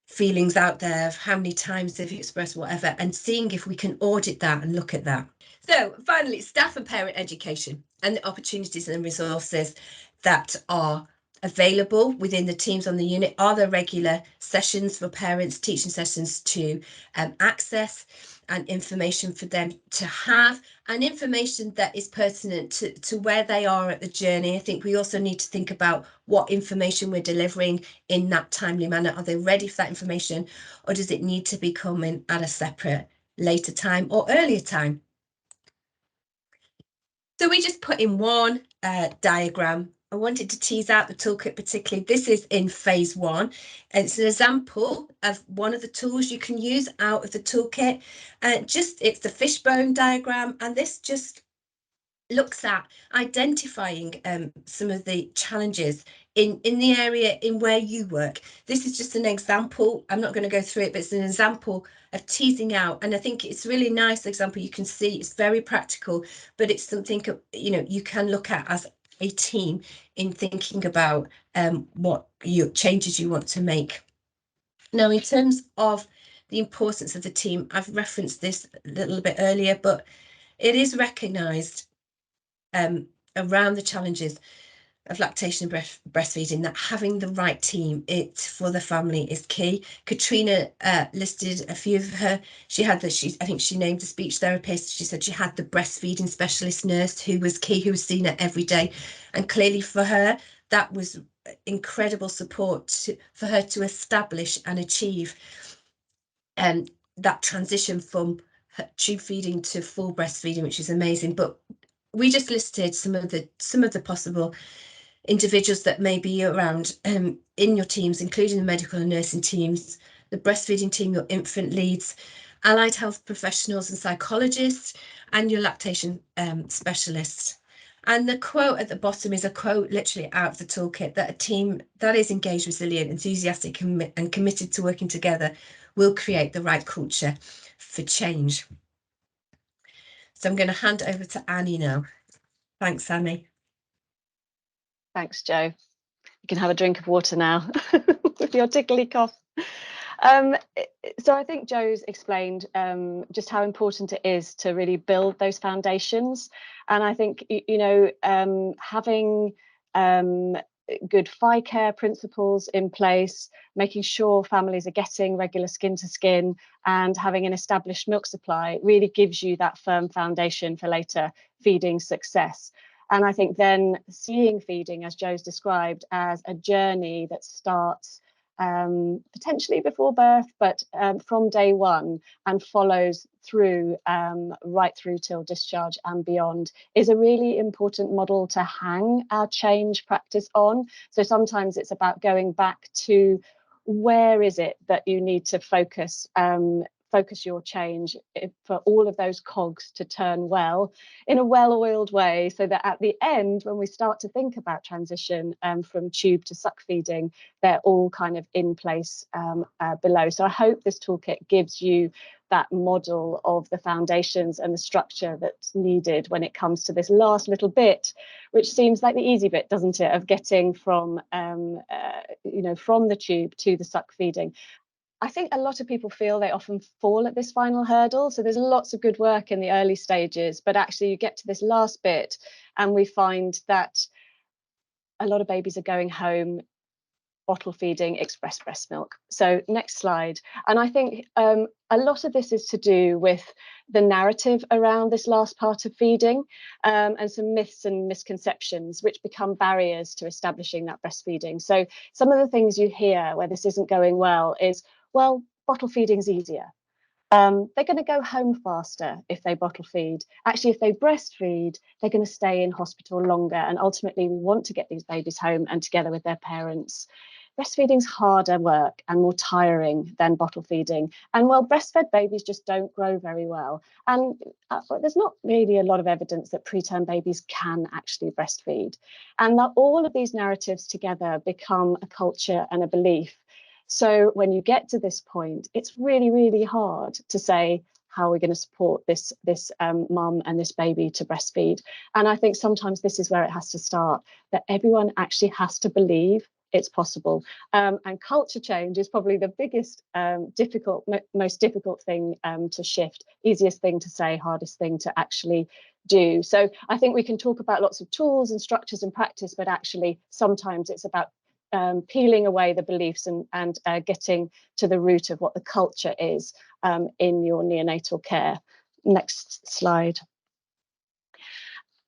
feelings out there of how many times have you expressed whatever, and seeing if we can audit that and look at that. So finally, staff and parent education and the opportunities and resources that are available within the teams on the unit. Are there regular sessions for parents, teaching sessions to access, and information for them to have, and information that is pertinent to where they are at the journey? I think we also need to think about what information we're delivering in that timely manner. Are they ready for that information, or does it need to be coming at a separate later time or earlier time? So we just put in one diagram I wanted to tease out the toolkit particularly. This is in phase 1. And it's an example of one of the tools you can use out of the toolkit. It's the fishbone diagram, and this just looks at identifying some of the challenges in the area in where you work. This is just an example. I'm not going to go through it, but it's an example of teasing out. And I think it's a really nice example. You can see it's very practical, but it's something, you know, you can look at as a team in thinking about what changes you want to make. Now, in terms of the importance of the team, I've referenced this a little bit earlier, but it is recognised around the challenges of lactation and breastfeeding, that having the right team for the family is key. Catriona listed a few of her. I think she named a speech therapist. She said she had the breastfeeding specialist nurse who was key, who was seen her every day. And clearly for her, that was incredible support for her to establish and achieve that transition from tube feeding to full breastfeeding, which is amazing. But we just listed some of the possible individuals that may be around in your teams, including the medical and nursing teams, the breastfeeding team, your infant leads, allied health professionals and psychologists, and your lactation specialists. And the quote at the bottom is a quote literally out of the toolkit, that a team that is engaged, resilient, enthusiastic, and committed to working together will create the right culture for change. So I'm going to hand over to Annie now. Thanks, Annie. Thanks, Jo. You can have a drink of water now with your tickly cough. So I think Jo's explained just how important it is to really build those foundations. And I think, you know, having good care principles in place, making sure families are getting regular skin to skin, and having an established milk supply really gives you that firm foundation for later feeding success. And I think then seeing feeding, as Jo's described, as a journey that starts potentially before birth, but from day one and follows through right through till discharge and beyond, is a really important model to hang our change practice on. So sometimes it's about going back to where is it that you need to focus your change for all of those cogs to turn well in a well-oiled way, so that at the end, when we start to think about transition from tube to suck feeding, they're all kind of in place below. So I hope this toolkit gives you that model of the foundations and the structure that's needed when it comes to this last little bit, which seems like the easy bit, doesn't it, of getting from you know, from the tube to the suck feeding. I think a lot of people feel they often fall at this final hurdle. So there's lots of good work in the early stages, but actually you get to this last bit and we find that a lot of babies are going home bottle feeding express breast milk. So next slide. And I think a lot of this is to do with the narrative around this last part of feeding, and some myths and misconceptions which become barriers to establishing that breastfeeding. So some of the things you hear where this isn't going well is, well, bottle feeding's easier. They're going to go home faster if they bottle feed. Actually, if they breastfeed, they're going to stay in hospital longer. And ultimately, we want to get these babies home and together with their parents. Breastfeeding's harder work and more tiring than bottle feeding. And well, breastfed babies just don't grow very well. And there's not really a lot of evidence that preterm babies can actually breastfeed. And that all of these narratives together become a culture and a belief. So when you get to this point, it's really, really hard to say, how are we going to support this mum and this baby to breastfeed? And I think sometimes this is where it has to start, that everyone actually has to believe it's possible. And culture change is probably the biggest, most difficult thing to shift, easiest thing to say, hardest thing to actually do. So I think we can talk about lots of tools and structures and practice, but actually sometimes it's about peeling away the beliefs and getting to the root of what the culture is in your neonatal care. Next slide.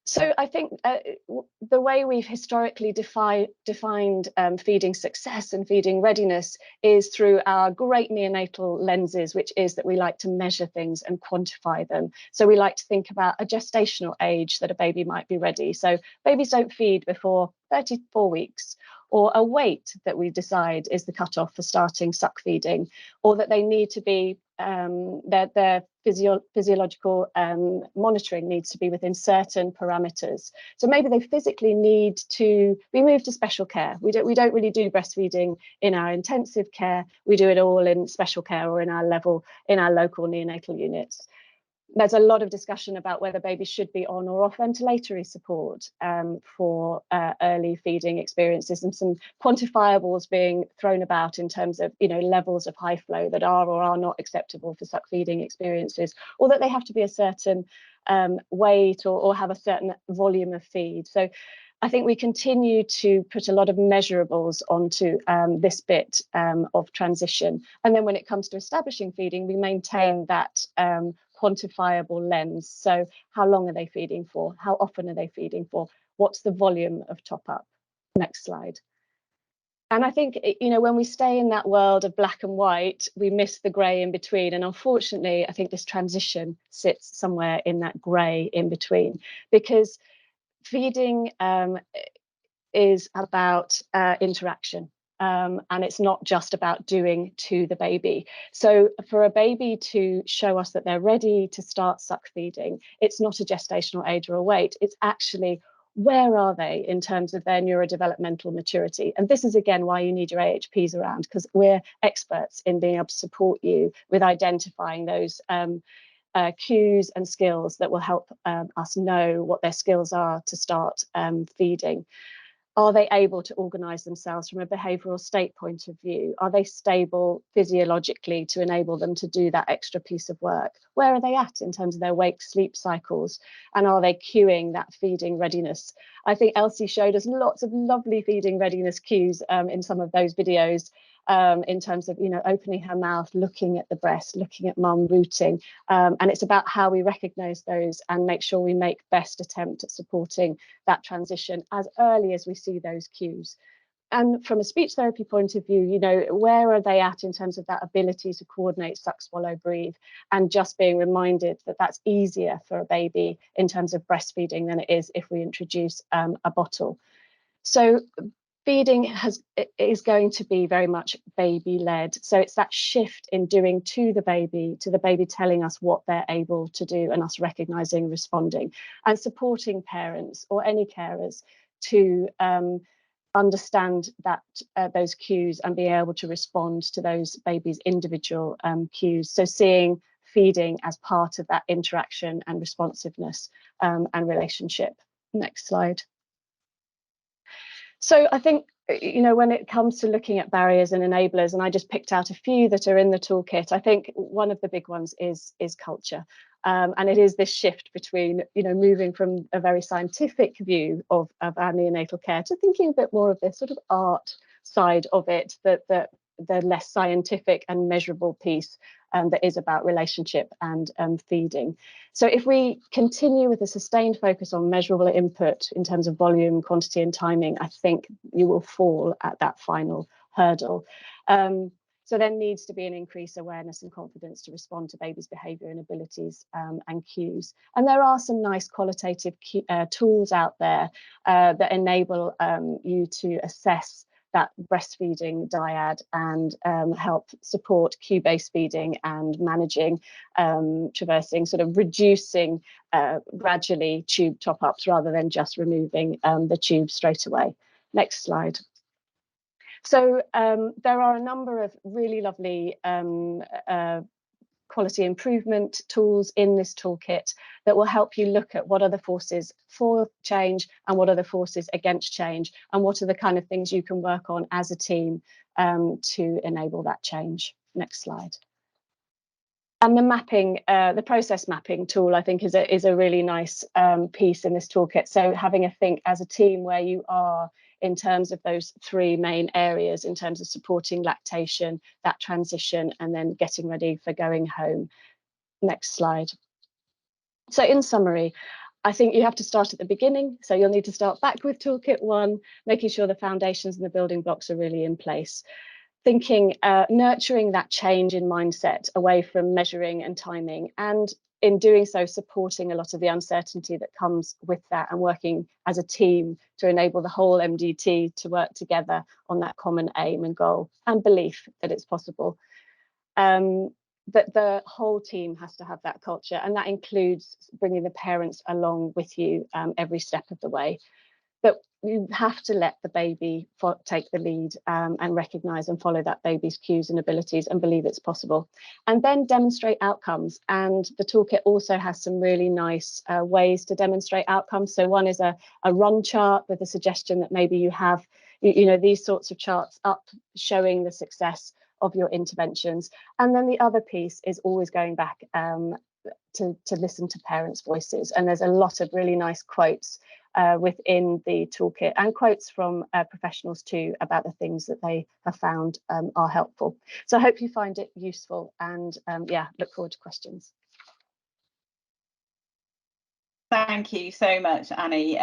So I think the way we've historically defined feeding success and feeding readiness is through our great neonatal lenses, which is that we like to measure things and quantify them. So we like to think about a gestational age that a baby might be ready. So babies don't feed before 34 weeks, or a weight that we decide is the cutoff for starting suck feeding, or that they need to be their physiological monitoring needs to be within certain parameters. So maybe they physically need to be moved to special care. We don't really do breastfeeding in our intensive care. We do it all in special care or in our local neonatal units. There's a lot of discussion about whether babies should be on or off ventilatory support for early feeding experiences, and some quantifiables being thrown about in terms of, levels of high flow that are or are not acceptable for suck feeding experiences, or that they have to be a certain weight or have a certain volume of feed. So I think we continue to put a lot of measurables onto this bit of transition. And then when it comes to establishing feeding, we maintain that quantifiable lens. So how long are they feeding for? How often are they feeding for? What's the volume of top up? Next slide. And I think, when we stay in that world of black and white, we miss the grey in between. And unfortunately, I think this transition sits somewhere in that grey in between, because feeding is about interaction. And it's not just about doing to the baby. So for a baby to show us that they're ready to start suck feeding, it's not a gestational age or a weight. It's actually, where are they in terms of their neurodevelopmental maturity? And this is, again, why you need your AHPs around, because we're experts in being able to support you with identifying those cues and skills that will help us know what their skills are to start feeding. Are they able to organise themselves from a behavioural state point of view? Are they stable physiologically to enable them to do that extra piece of work? Where are they at in terms of their wake-sleep cycles? And are they cueing that feeding readiness? I think Elsie showed us lots of lovely feeding readiness cues in some of those videos, in terms of, opening her mouth, looking at the breast, looking at mum, rooting. And it's about how we recognise those and make sure we make best attempt at supporting that transition as early as we see those cues. And from a speech therapy point of view, where are they at in terms of that ability to coordinate, suck, swallow, breathe, and just being reminded that that's easier for a baby in terms of breastfeeding than it is if we introduce a bottle. So feeding is going to be very much baby-led. So it's that shift in doing to the baby telling us what they're able to do, and us recognising, responding, and supporting parents or any carers to understand that those cues and being able to respond to those babies' individual cues. So seeing feeding as part of that interaction and responsiveness and relationship. Next slide. So I think, when it comes to looking at barriers and enablers, and I just picked out a few that are in the toolkit, I think one of the big ones is culture. And it is this shift between, moving from a very scientific view of our neonatal care to thinking a bit more of this sort of art side of it, that the less scientific and measurable piece that is about relationship and feeding. So if we continue with a sustained focus on measurable input in terms of volume, quantity and timing, I think you will fall at that final hurdle. So there needs to be an increased awareness and confidence to respond to babies' behaviour and abilities and cues. And there are some nice qualitative tools out there that enable you to assess that breastfeeding dyad and help support cue-based feeding and managing, traversing, sort of reducing gradually tube top-ups rather than just removing the tube straight away. Next slide. So there are a number of really lovely quality improvement tools in this toolkit that will help you look at what are the forces for change and what are the forces against change, and what are the kind of things you can work on as a team to enable that change. Next slide. And the mapping, the process mapping tool, I think is a really nice piece in this toolkit. So having a think as a team where you are in terms of those three main areas, in terms of supporting lactation, that transition, and then getting ready for going home. Next slide. So in summary, I think you have to start at the beginning. So you'll need to start back with Toolkit 1, making sure the foundations and the building blocks are really in place. Thinking, nurturing that change in mindset away from measuring and timing, and in doing so, supporting a lot of the uncertainty that comes with that, and working as a team to enable the whole MDT to work together on that common aim and goal and belief that it's possible. But the whole team has to have that culture, and that includes bringing the parents along with you every step of the way. But you have to let the baby take the lead and recognise and follow that baby's cues and abilities and believe it's possible. And then demonstrate outcomes. And the toolkit also has some really nice ways to demonstrate outcomes. So one is a run chart with a suggestion that maybe you have, you know, these sorts of charts up showing the success of your interventions. And then the other piece is always going back to listen to parents' voices. And there's a lot of really nice quotes within the toolkit, and quotes from professionals too about the things that they have found are helpful. So I hope you find it useful, and yeah, look forward to questions. Thank you so much, Annie.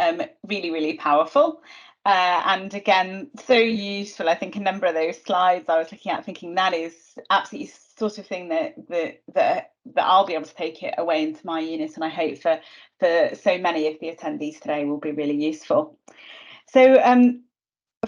Really, really powerful. And again, so useful. I think a number of those slides I was looking at thinking that is absolutely sort of thing that I'll be able to take it away into my unit, and I hope for so many of the attendees today will be really useful. So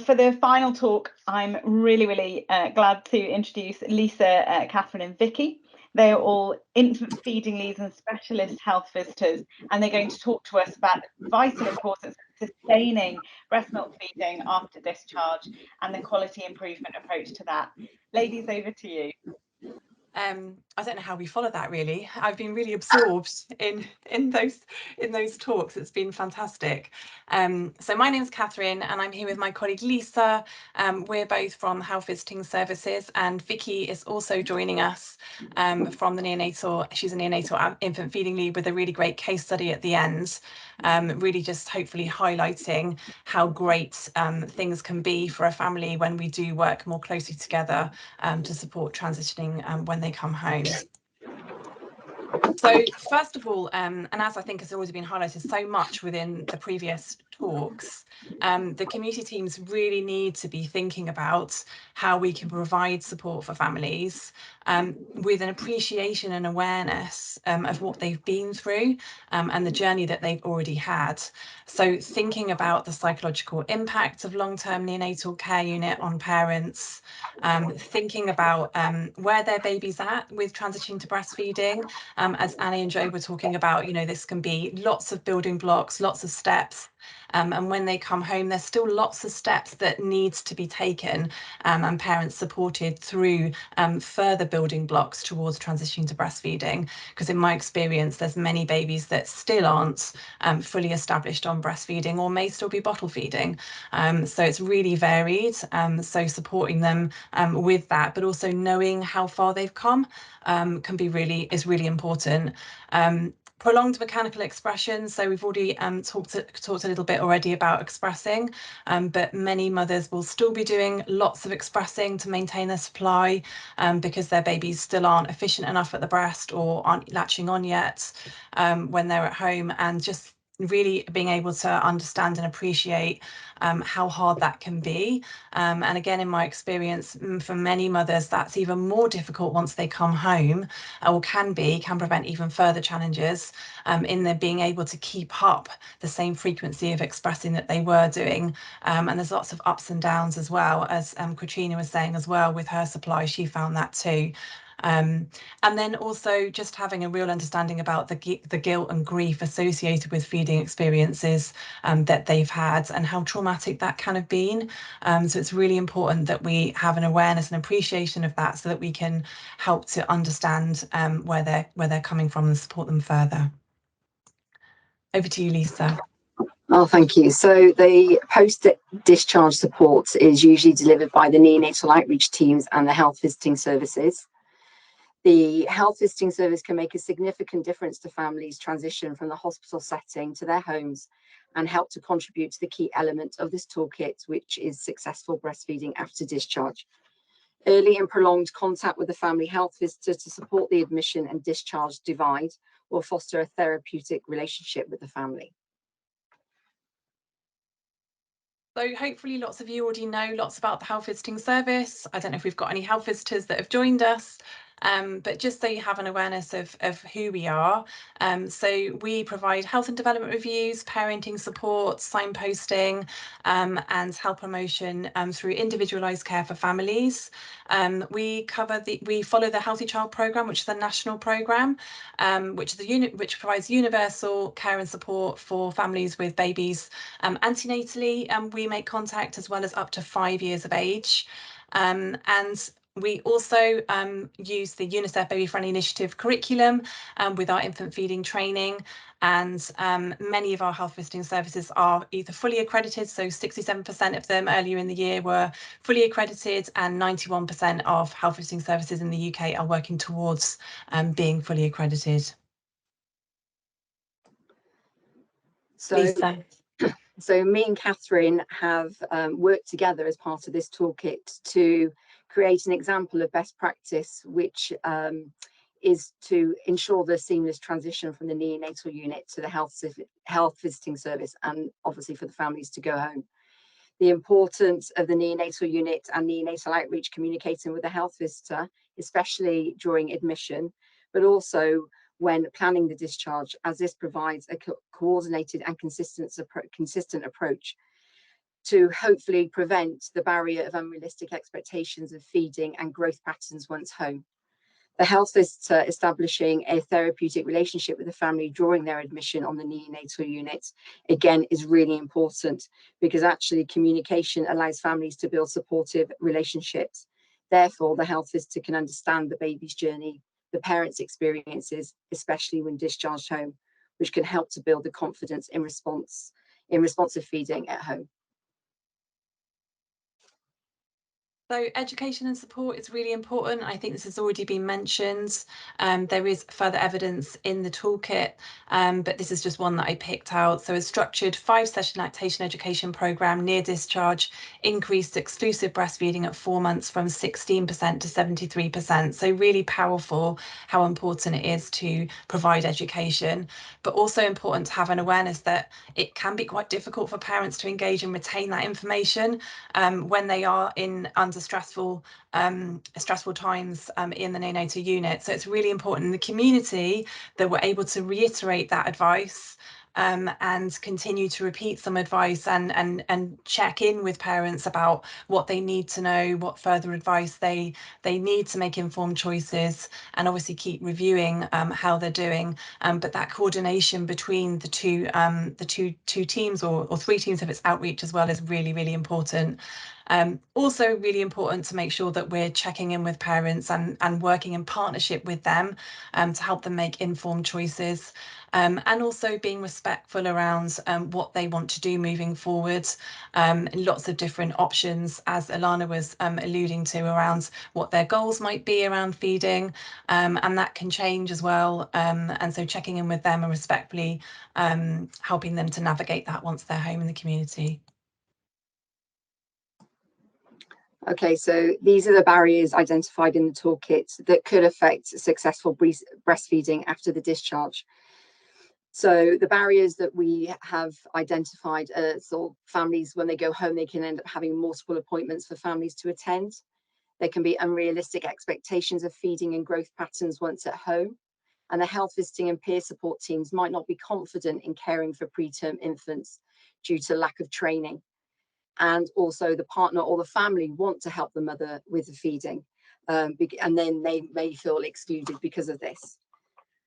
for the final talk, I'm really glad to introduce Lisa, Catherine and Vicky. They are all infant feeding leads and specialist health visitors, and they're going to talk to us about the vital importance of sustaining breast milk feeding after discharge and the quality improvement approach to that. Ladies, over to you. I don't know how we follow that really. I've been really absorbed in those talks. It's been fantastic. So my name's Catherine, and I'm here with my colleague Lisa. We're both from Health Visiting Services, and Vicky is also joining us from the neonatal. She's a neonatal infant feeding lead with a really great case study at the end. Really just hopefully highlighting how great things can be for a family when we do work more closely together to support transitioning when they come home. So first of all, and as I think has always been highlighted so much within the previous talks, the community teams really need to be thinking about how we can provide support for families with an appreciation and awareness of what they've been through and the journey that they've already had. So thinking about the psychological impact of long-term neonatal care unit on parents, thinking about where their baby's at with transitioning to breastfeeding. As Annie and Jo were talking about, you know, this can be lots of building blocks, lots of steps. And when they come home, there's still lots of steps that needs to be taken and parents supported through further building blocks towards transitioning to breastfeeding. Because in my experience, there's many babies that still aren't fully established on breastfeeding or may still be bottle feeding. So it's really varied. So supporting them with that, but also knowing how far they've come is really important. Prolonged mechanical expression. So we've already talked a little bit already about expressing, but many mothers will still be doing lots of expressing to maintain their supply because their babies still aren't efficient enough at the breast or aren't latching on yet when they're at home, and just really being able to understand and appreciate how hard that can be. And again, in my experience, for many mothers, that's even more difficult once they come home, or can prevent even further challenges in their being able to keep up the same frequency of expressing that they were doing. And there's lots of ups and downs as well, as Catriona was saying as well with her supply, she found that too. And then also just having a real understanding about the guilt and grief associated with feeding experiences that they've had and how traumatic that can have been. So it's really important that we have an awareness and appreciation of that so that we can help to understand where they're coming from and support them further. Over to you, Lisa. Oh, thank you. So the post-discharge support is usually delivered by the neonatal outreach teams and the health visiting services. The health visiting service can make a significant difference to families' transition from the hospital setting to their homes and help to contribute to the key element of this toolkit, which is successful breastfeeding after discharge. Early and prolonged contact with the family health visitor to support the admission and discharge divide will foster a therapeutic relationship with the family. So hopefully lots of you already know lots about the health visiting service. I don't know if we've got any health visitors that have joined us, but just so you have an awareness of who we are. So we provide health and development reviews, parenting support, signposting, and health promotion through individualised care for families. We follow the Healthy Child Programme, which is a national programme, which provides universal care and support for families with babies antenatally. We make contact as well as up to 5 years of age, and we also use the UNICEF Baby Friendly Initiative curriculum with our infant feeding training, and many of our health visiting services are either fully accredited, so 67% of them earlier in the year were fully accredited, and 91% of health visiting services in the UK are working towards being fully accredited. So me and Catherine have worked together as part of this toolkit to create an example of best practice, which is to ensure the seamless transition from the neonatal unit to the health visiting service, and obviously for the families to go home. The importance of the neonatal unit and neonatal outreach communicating with the health visitor, especially during admission, but also when planning the discharge, as this provides a coordinated and consistent approach to hopefully prevent the barrier of unrealistic expectations of feeding and growth patterns once home. The health visitor establishing a therapeutic relationship with the family during their admission on the neonatal unit, again, is really important, because actually communication allows families to build supportive relationships. Therefore, the health visitor can understand the baby's journey, the parents' experiences, especially when discharged home, which can help to build the confidence in responsive feeding at home. So education and support is really important. I think this has already been mentioned. There is further evidence in the toolkit, but this is just one that I picked out. So a structured 5-session lactation education programme near discharge increased exclusive breastfeeding at 4 months from 16% to 73%. So really powerful how important it is to provide education, but also important to have an awareness that it can be quite difficult for parents to engage and retain that information when they are under stressful times in the neonatal unit. So it's really important in the community that we're able to reiterate that advice and continue to repeat some advice and check in with parents about what they need to know, what further advice they need to make informed choices, and obviously keep reviewing how they're doing. But that coordination between the two teams or 3 teams if it's outreach as well is really, really important. Also really important to make sure that we're checking in with parents and working in partnership with them to help them make informed choices, and also being respectful around what they want to do moving forward. Lots of different options, as Ilana was alluding to, around what their goals might be around feeding, and that can change as well, and so checking in with them and respectfully helping them to navigate that once they're home in the community. Okay, so these are the barriers identified in the toolkit that could affect successful breastfeeding after the discharge. So the barriers that we have identified are sort of families, when they go home, they can end up having multiple appointments for families to attend. There can be unrealistic expectations of feeding and growth patterns once at home. And the health visiting and peer support teams might not be confident in caring for preterm infants due to lack of training. And also the partner or the family want to help the mother with the feeding, and then they may feel excluded because of this.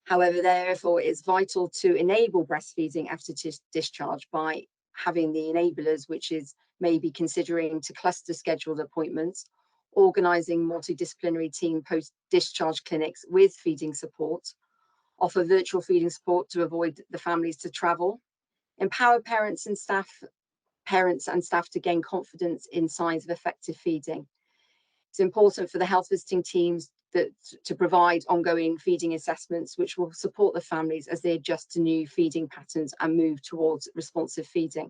However, therefore, it's vital to enable breastfeeding after discharge by having the enablers, which is maybe considering to cluster scheduled appointments, organising multidisciplinary team post-discharge clinics with feeding support, offer virtual feeding support to avoid the families to travel, empower parents and staff to gain confidence in signs of effective feeding. It's important for the health visiting teams to provide ongoing feeding assessments, which will support the families as they adjust to new feeding patterns and move towards responsive feeding.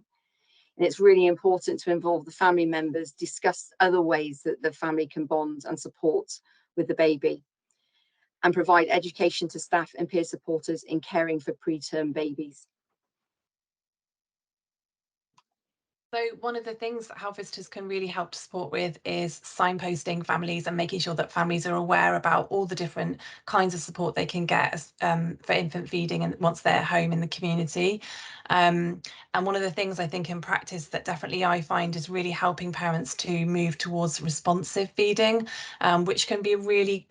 And it's really important to involve the family members, discuss other ways that the family can bond and support with the baby. and provide education to staff and peer supporters in caring for preterm babies. So one of the things that health visitors can really help to support with is signposting families and making sure that families are aware about all the different kinds of support they can get for infant feeding and once they're home in the community. And one of the things I think in practice that definitely I find is really helping parents to move towards responsive feeding, which can be really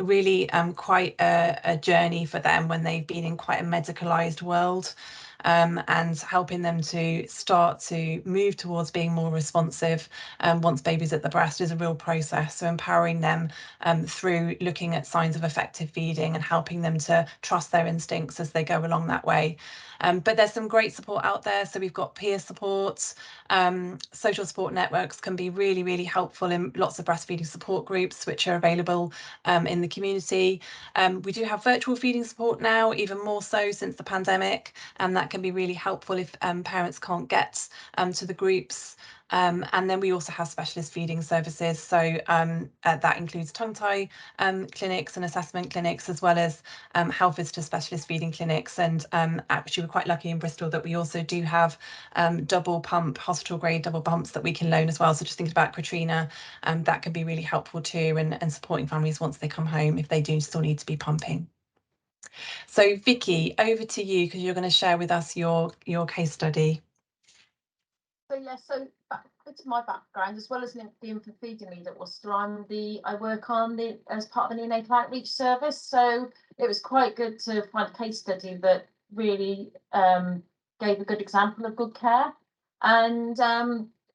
quite a journey for them when they've been in quite a medicalised world. And helping them to start to move towards being more responsive once baby's at the breast is a real process. So empowering them through looking at signs of effective feeding and helping them to trust their instincts as they go along that way. But there's some great support out there. So we've got peer support, social support networks can be really helpful in lots of breastfeeding support groups which are available in the community. We do have virtual feeding support now, even more so since the pandemic, and that can be really helpful if parents can't get to the groups. And then we also have specialist feeding services. So that includes tongue tie clinics and assessment clinics, as well as health visitor specialist feeding clinics. And actually, we're quite lucky in Bristol that we also do have double pump, hospital grade double pumps that we can loan as well. So just thinking about Catriona, that can be really helpful too, and supporting families once they come home if they do still need to be pumping. So Vicky, over to you, because you're going to share with us your case study. So yeah, so back to my background, as well as the infant feeding lead at Worcester, I work on as part of the neonatal outreach service. So it was quite good to find a case study that really gave a good example of good care. And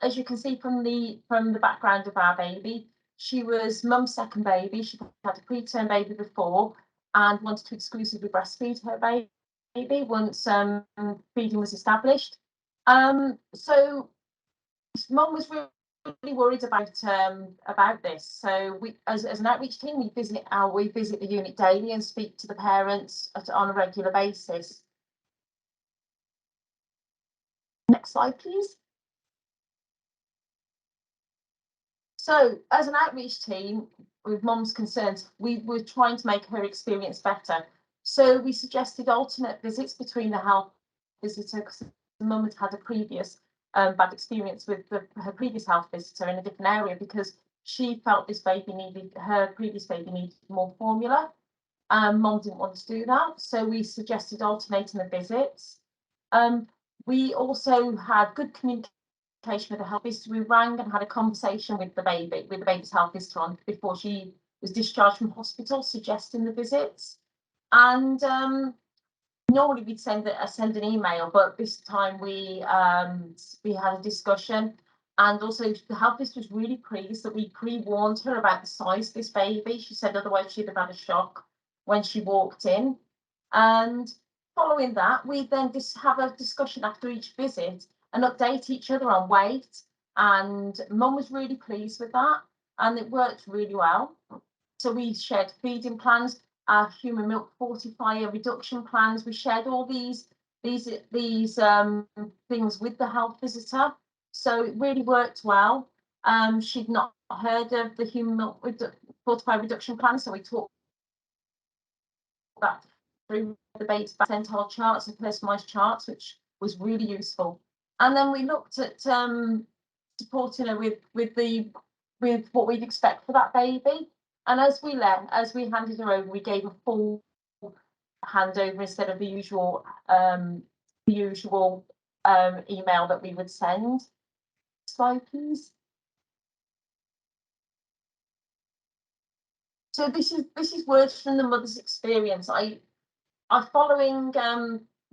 as you can see from the background of our baby, she was mum's second baby. She had a preterm baby before and wanted to exclusively breastfeed her baby once feeding was established. So mum was really worried about this. So we, as an outreach team, we visit the unit daily and speak to the parents on a regular basis. Next slide, please. So as an outreach team, with mum's concerns, we were trying to make her experience better. So we suggested alternate visits between the health visitor, because the mum had had a previous bad experience with her previous health visitor in a different area, because she felt her previous baby needed more formula. Mum didn't want to do that, so we suggested alternating the visits. We also had good communication with the health visitor. We rang and had a conversation with the baby's health visitor on before she was discharged from hospital, suggesting the visits. And normally we'd send an email, but this time we had a discussion, and also the health visitor was really pleased that we pre-warned her about the size of this baby. She said otherwise she'd have had a shock when she walked in. And following that, we then just have a discussion after each visit and update each other on weight. And mum was really pleased with that, and it worked really well. So we shared feeding plans, our human milk fortifier reduction plans. We shared all these things with the health visitor. So it really worked well. She'd not heard of the human milk fortifier reduction plan, so we talked that through the baby's percentile charts and personalised charts, which was really useful. And then we looked at supporting her with what we'd expect for that baby. And as we handed her over, we gave a full handover instead of the usual email that we would send. Slide, please. So this is words from the mother's experience. Following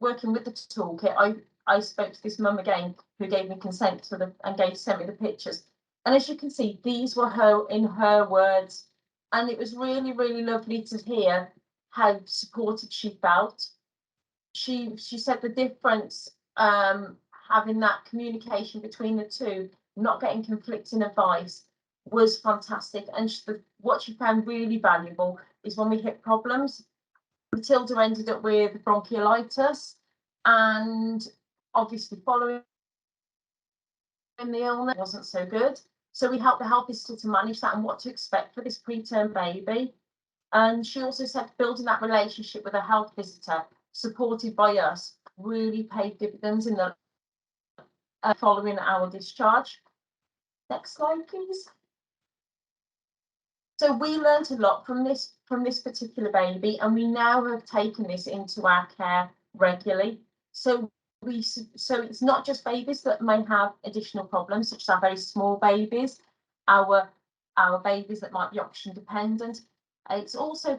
working with the toolkit, I spoke to this mum again, who gave me consent to sent me the pictures. And as you can see, these were in her words. And it was really, really lovely to hear how supported she felt. She said the difference, having that communication between the two, not getting conflicting advice, was fantastic. And what she found really valuable is when we hit problems. Matilda ended up with bronchiolitis, and obviously following the illness wasn't so good. So we helped the health visitor to manage that and what to expect for this preterm baby. And she also said building that relationship with a health visitor supported by us really paid dividends in the following our discharge. Next slide, please. So we learned a lot from this particular baby, and we now have taken this into our care regularly. So it's not just babies that may have additional problems, such as our very small babies, our babies that might be oxygen dependent. It's also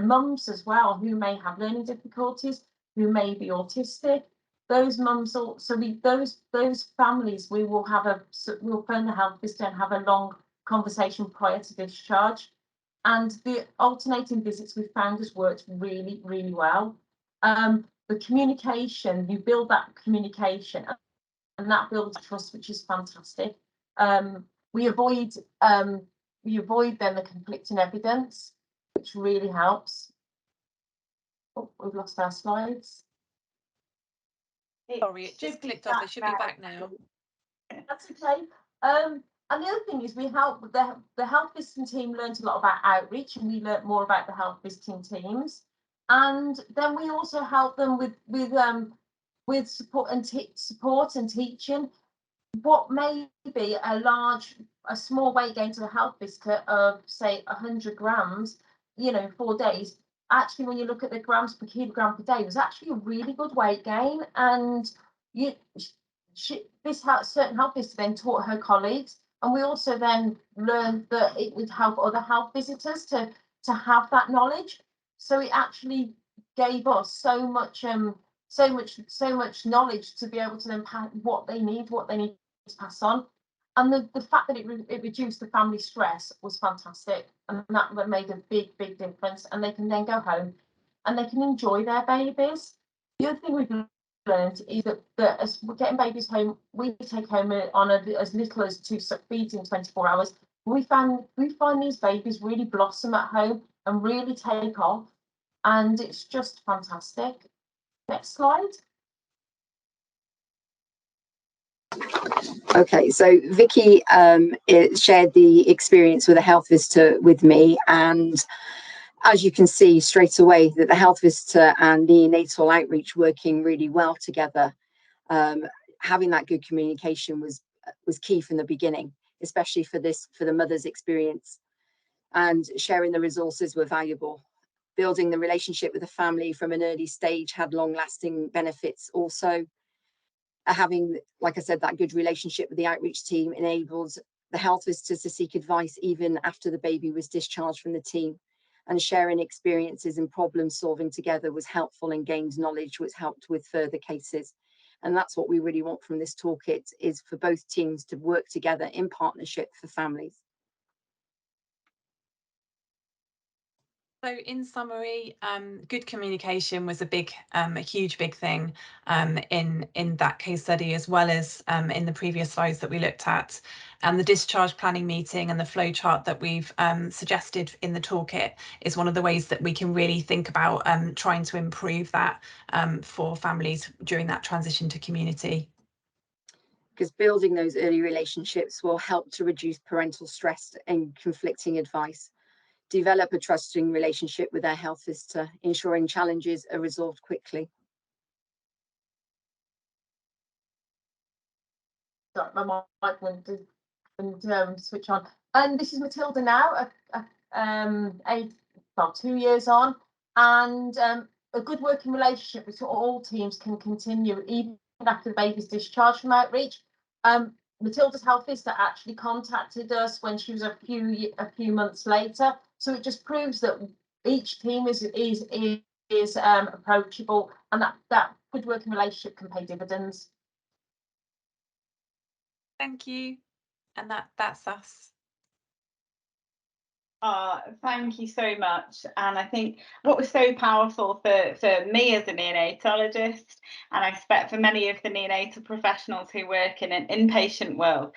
mums as well who may have learning difficulties, who may be autistic. Those mums, those families, we'll phone the health visitor and have a long conversation prior to discharge. And the alternating visits we found has worked really, really well. The communication, you build that communication, and that builds trust, which is fantastic. We avoid then the conflicting evidence, which really helps. Oh, we've lost our slides. Sorry, it just clicked off. It should be back now. That's okay. And the other thing is we help the health visiting team learned a lot about outreach, and we learnt more about the health visiting teams. And then we also help them with support and teaching. What may be a small weight gain to the health visitor of say 100 grams, 4 days. Actually, when you look at the grams per kilogram per day, it was actually a really good weight gain. And certain health visitor then taught her colleagues, and we also then learned that it would help other health visitors to have that knowledge. So it actually gave us so much knowledge to be able to then pass what they need to pass on. And the fact that it reduced the family stress was fantastic, and that made a big difference. And they can then go home and they can enjoy their babies. The other thing we've learned is that as we're getting babies home, we take home on as little as 2 feeds in 24 hours. We find these babies really blossom at home and really take off, and it's just fantastic. Next slide. Okay, so Vicky shared the experience with a health visitor with me, and as you can see straight away that the health visitor and neonatal outreach working really well together. Having that good communication was key from the beginning, especially for the mother's experience, and sharing the resources were valuable. Building the relationship with the family from an early stage had long-lasting benefits also. Having, like I said, that good relationship with the outreach team enabled the health visitors to seek advice even after the baby was discharged from the team, and sharing experiences and problem solving together was helpful and gained knowledge, which helped with further cases. And that's what we really want from this toolkit, is for both teams to work together in partnership for families. So in summary, good communication was a huge big thing in that case study, as well as in the previous slides that we looked at. And the discharge planning meeting and the flow chart that we've suggested in the toolkit is one of the ways that we can really think about trying to improve that for families during that transition to community. Because building those early relationships will help to reduce parental stress and conflicting advice. Develop a trusting relationship with their health visitor, ensuring challenges are resolved quickly. Sorry, my mic went and switch on. And this is Matilda now, 2 years on, and a good working relationship with all teams can continue even after the baby's discharged from outreach. Matilda's health visitor actually contacted us when she was a few months later, so it just proves that each team is approachable, and that good working relationship can pay dividends. Thank you, and that's us. Thank you so much. And I think what was so powerful for me as a neonatologist, and I expect for many of the neonatal professionals who work in an inpatient world,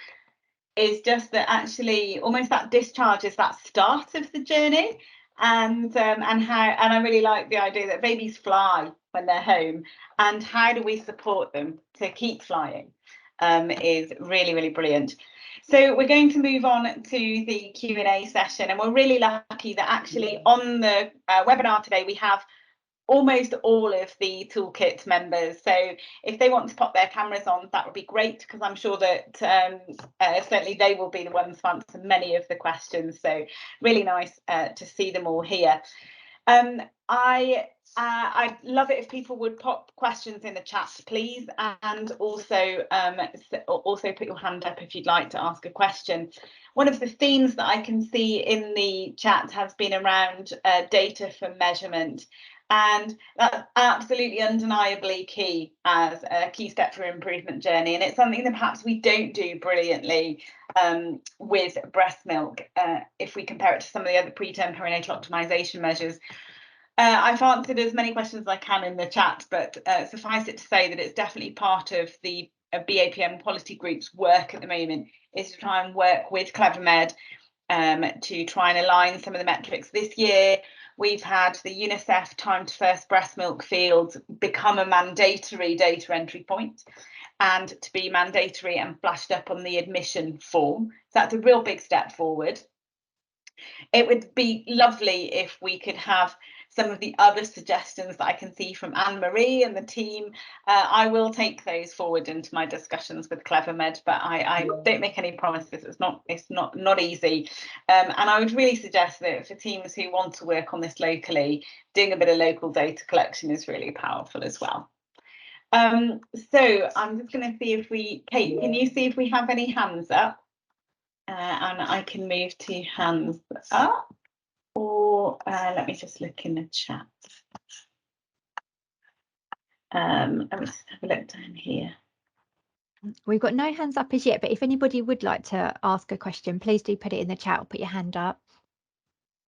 is just that actually almost that discharge is that start of the journey. And I really like the idea that babies fly when they're home, and how do we support them to keep flying is really, really brilliant. So we're going to move on to the Q&A session, and we're really lucky that actually on the webinar today we have almost all of the Toolkit members. So if they want to pop their cameras on, that would be great, because I'm sure that certainly they will be the ones to answer many of the questions. So really nice to see them all here. I'd love it if people would pop questions in the chat, please, and also put your hand up if you'd like to ask a question. One of the themes that I can see in the chat has been around data for measurement, and that's absolutely undeniably key as a key step for improvement journey, and it's something that perhaps we don't do brilliantly with breast milk if we compare it to some of the other preterm perinatal optimization measures. I've answered as many questions as I can in the chat, but suffice it to say that it's definitely part of the BAPM quality group's work at the moment, is to try and work with CleverMed to try and align some of the metrics. This year, we've had the UNICEF time to first breast milk field become a mandatory data entry point, and to be mandatory and flashed up on the admission form. So that's a real big step forward. It would be lovely if we could have some of the other suggestions that I can see from Anne-Marie and the team. I will take those forward into my discussions with CleverMed, but I don't make any promises. It's not easy. And I would really suggest that for teams who want to work on this locally, doing a bit of local data collection is really powerful as well. So I'm just going to see if Kate, can you see if we have any hands up? And I can move to hands up, or let me just look in the chat. Let me just have a look down here. We've got no hands up as yet, but if anybody would like to ask a question, please do put it in the chat or put your hand up.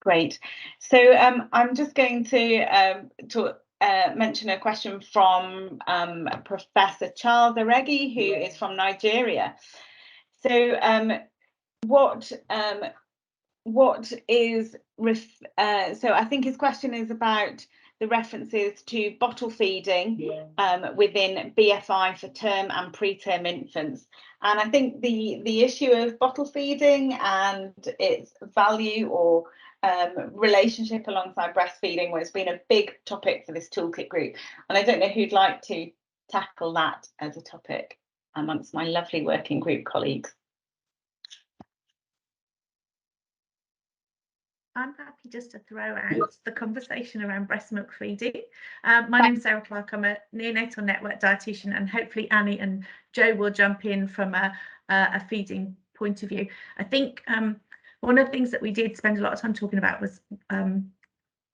Great. So I'm just going to mention a question from Professor Charles Aregi, who is from Nigeria. So what is so I think his question is about the references to bottle feeding within BFI for term and preterm infants, and I think the issue of bottle feeding and its value or relationship alongside breastfeeding has been a big topic for this Toolkit group, and I don't know who'd like to tackle that as a topic amongst my lovely working group colleagues. I'm happy just to throw out the conversation around breast milk feeding. My name's Sarah Clark. I'm a neonatal network dietitian, and hopefully Annie and Joe will jump in from a feeding point of view. I think one of the things that we did spend a lot of time talking about was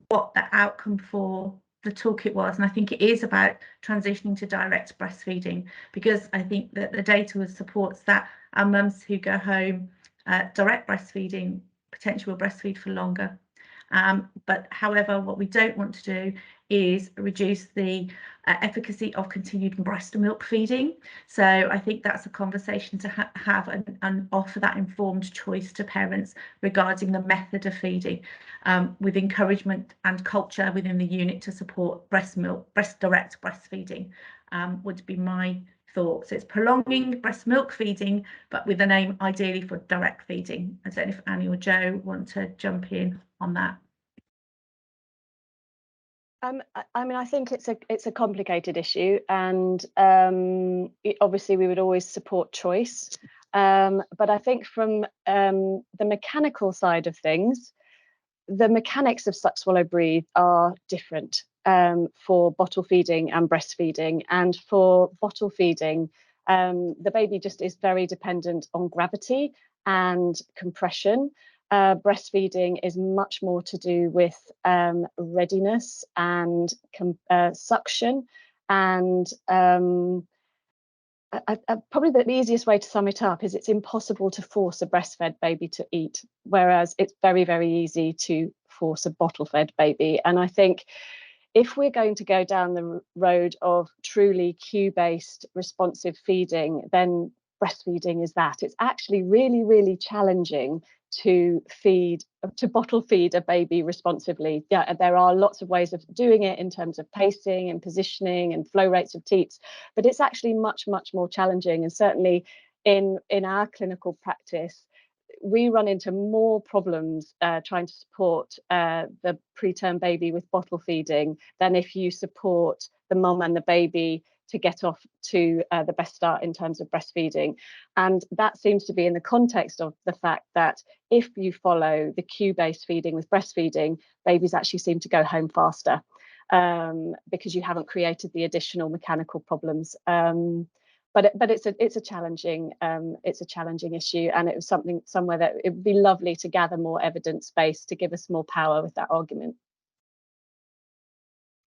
what the outcome for the toolkit was, and I think it is about transitioning to direct breastfeeding, because I think that the data supports that our mums who go home direct breastfeeding potentially will breastfeed for longer. But however, what we don't want to do is reduce the efficacy of continued breast milk feeding. So I think that's a conversation to have and offer that informed choice to parents regarding the method of feeding, with encouragement and culture within the unit to support direct breastfeeding would be my thought. So it's prolonging breast milk feeding, but with an aim ideally for direct feeding. I don't know if Annie or Joe want to jump in on that. I mean, I think it's a complicated issue, and obviously we would always support choice, but I think from the mechanical side of things, the mechanics of suck, swallow, breathe are different for bottle feeding and breastfeeding. And for bottle feeding, the baby just is very dependent on gravity and compression. Breastfeeding is much more to do with readiness and suction, and probably the easiest way to sum it up is it's impossible to force a breastfed baby to eat, whereas it's very, very easy to force a bottle-fed baby. And I think if we're going to go down the road of truly cue-based responsive feeding, then breastfeeding is that. It's actually really, really challenging to bottle feed a baby responsively. Yeah, there are lots of ways of doing it in terms of pacing and positioning and flow rates of teats, but it's actually much, much more challenging. And certainly in our clinical practice, we run into more problems trying to support the preterm baby with bottle feeding than if you support the mum and the baby to get off to the best start in terms of breastfeeding. And that seems to be in the context of the fact that if you follow the cue-based feeding with breastfeeding, babies actually seem to go home faster because you haven't created the additional mechanical problems. But it's a challenging issue, and it was somewhere that it would be lovely to gather more evidence base to give us more power with that argument.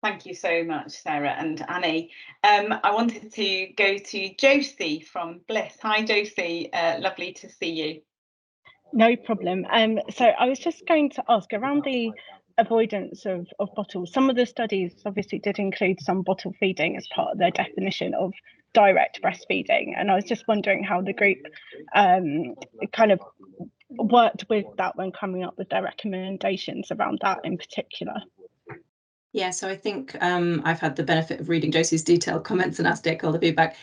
Thank you so much, Sarah and Annie. I wanted to go to Josie from Bliss. Hi, Josie. Lovely to see you. No problem. So I was just going to ask around the avoidance of bottles. Some of the studies obviously did include some bottle feeding as part of their definition of direct breastfeeding, and I was just wondering how the group kind of worked with that when coming up with their recommendations around that in particular. Yeah, so I think I've had the benefit of reading Josie's detailed comments and our stakeholder feedback.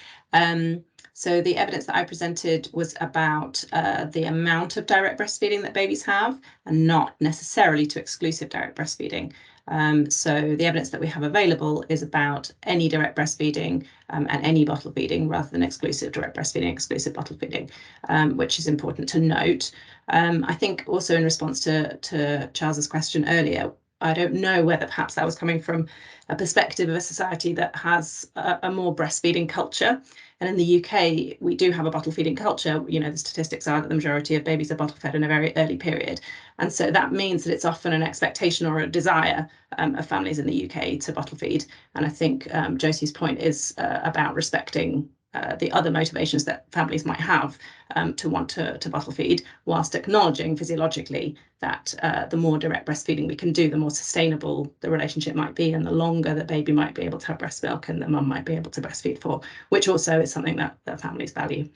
So the evidence that I presented was about the amount of direct breastfeeding that babies have, and not necessarily to exclusive direct breastfeeding. So the evidence that we have available is about any direct breastfeeding and any bottle feeding, rather than exclusive direct breastfeeding, exclusive bottle feeding, which is important to note. I think also in response to Charles's question earlier, I don't know whether perhaps that was coming from a perspective of a society that has a more breastfeeding culture. And in the UK, we do have a bottle feeding culture. You know, the statistics are that the majority of babies are bottle fed in a very early period. And so that means that it's often an expectation or a desire of families in the UK to bottle feed. And I think Josie's point is about respecting the other motivations that families might have to want to bottle feed, whilst acknowledging physiologically that the more direct breastfeeding we can do, the more sustainable the relationship might be, and the longer the baby might be able to have breast milk and the mum might be able to breastfeed for, which also is something that families value.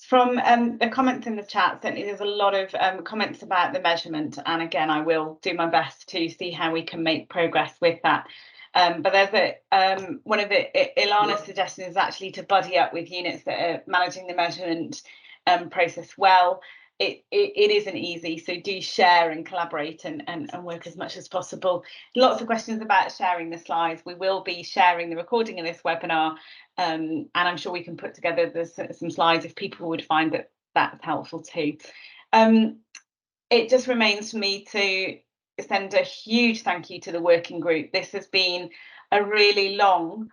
From the comments in the chat, certainly there's a lot of comments about the measurement, and again I will do my best to see how we can make progress with that. But there's one of Ilana's suggestions is actually to buddy up with units that are managing the measurement process well. It isn't easy, so do share and collaborate and work as much as possible. Lots of questions about sharing the slides. We will be sharing the recording of this webinar, and I'm sure we can put together some slides if people would find that that's helpful too. It just remains for me to send a huge thank you to the working group. This has been a really long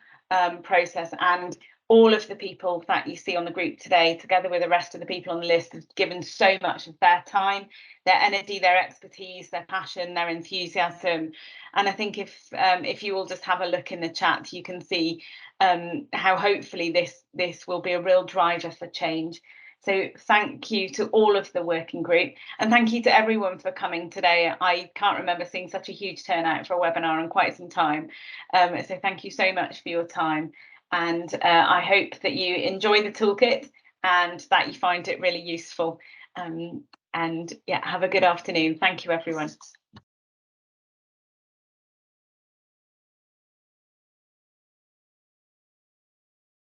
process, and all of the people that you see on the group today, together with the rest of the people on the list, have given so much of their time, their energy, their expertise, their passion, their enthusiasm. And I think if you all just have a look in the chat, you can see how hopefully this will be a real driver for change. So thank you to all of the working group, and thank you to everyone for coming today. I can't remember seeing such a huge turnout for a webinar in quite some time. So thank you so much for your time. And I hope that you enjoy the toolkit and that you find it really useful. And yeah, have a good afternoon. Thank you, everyone.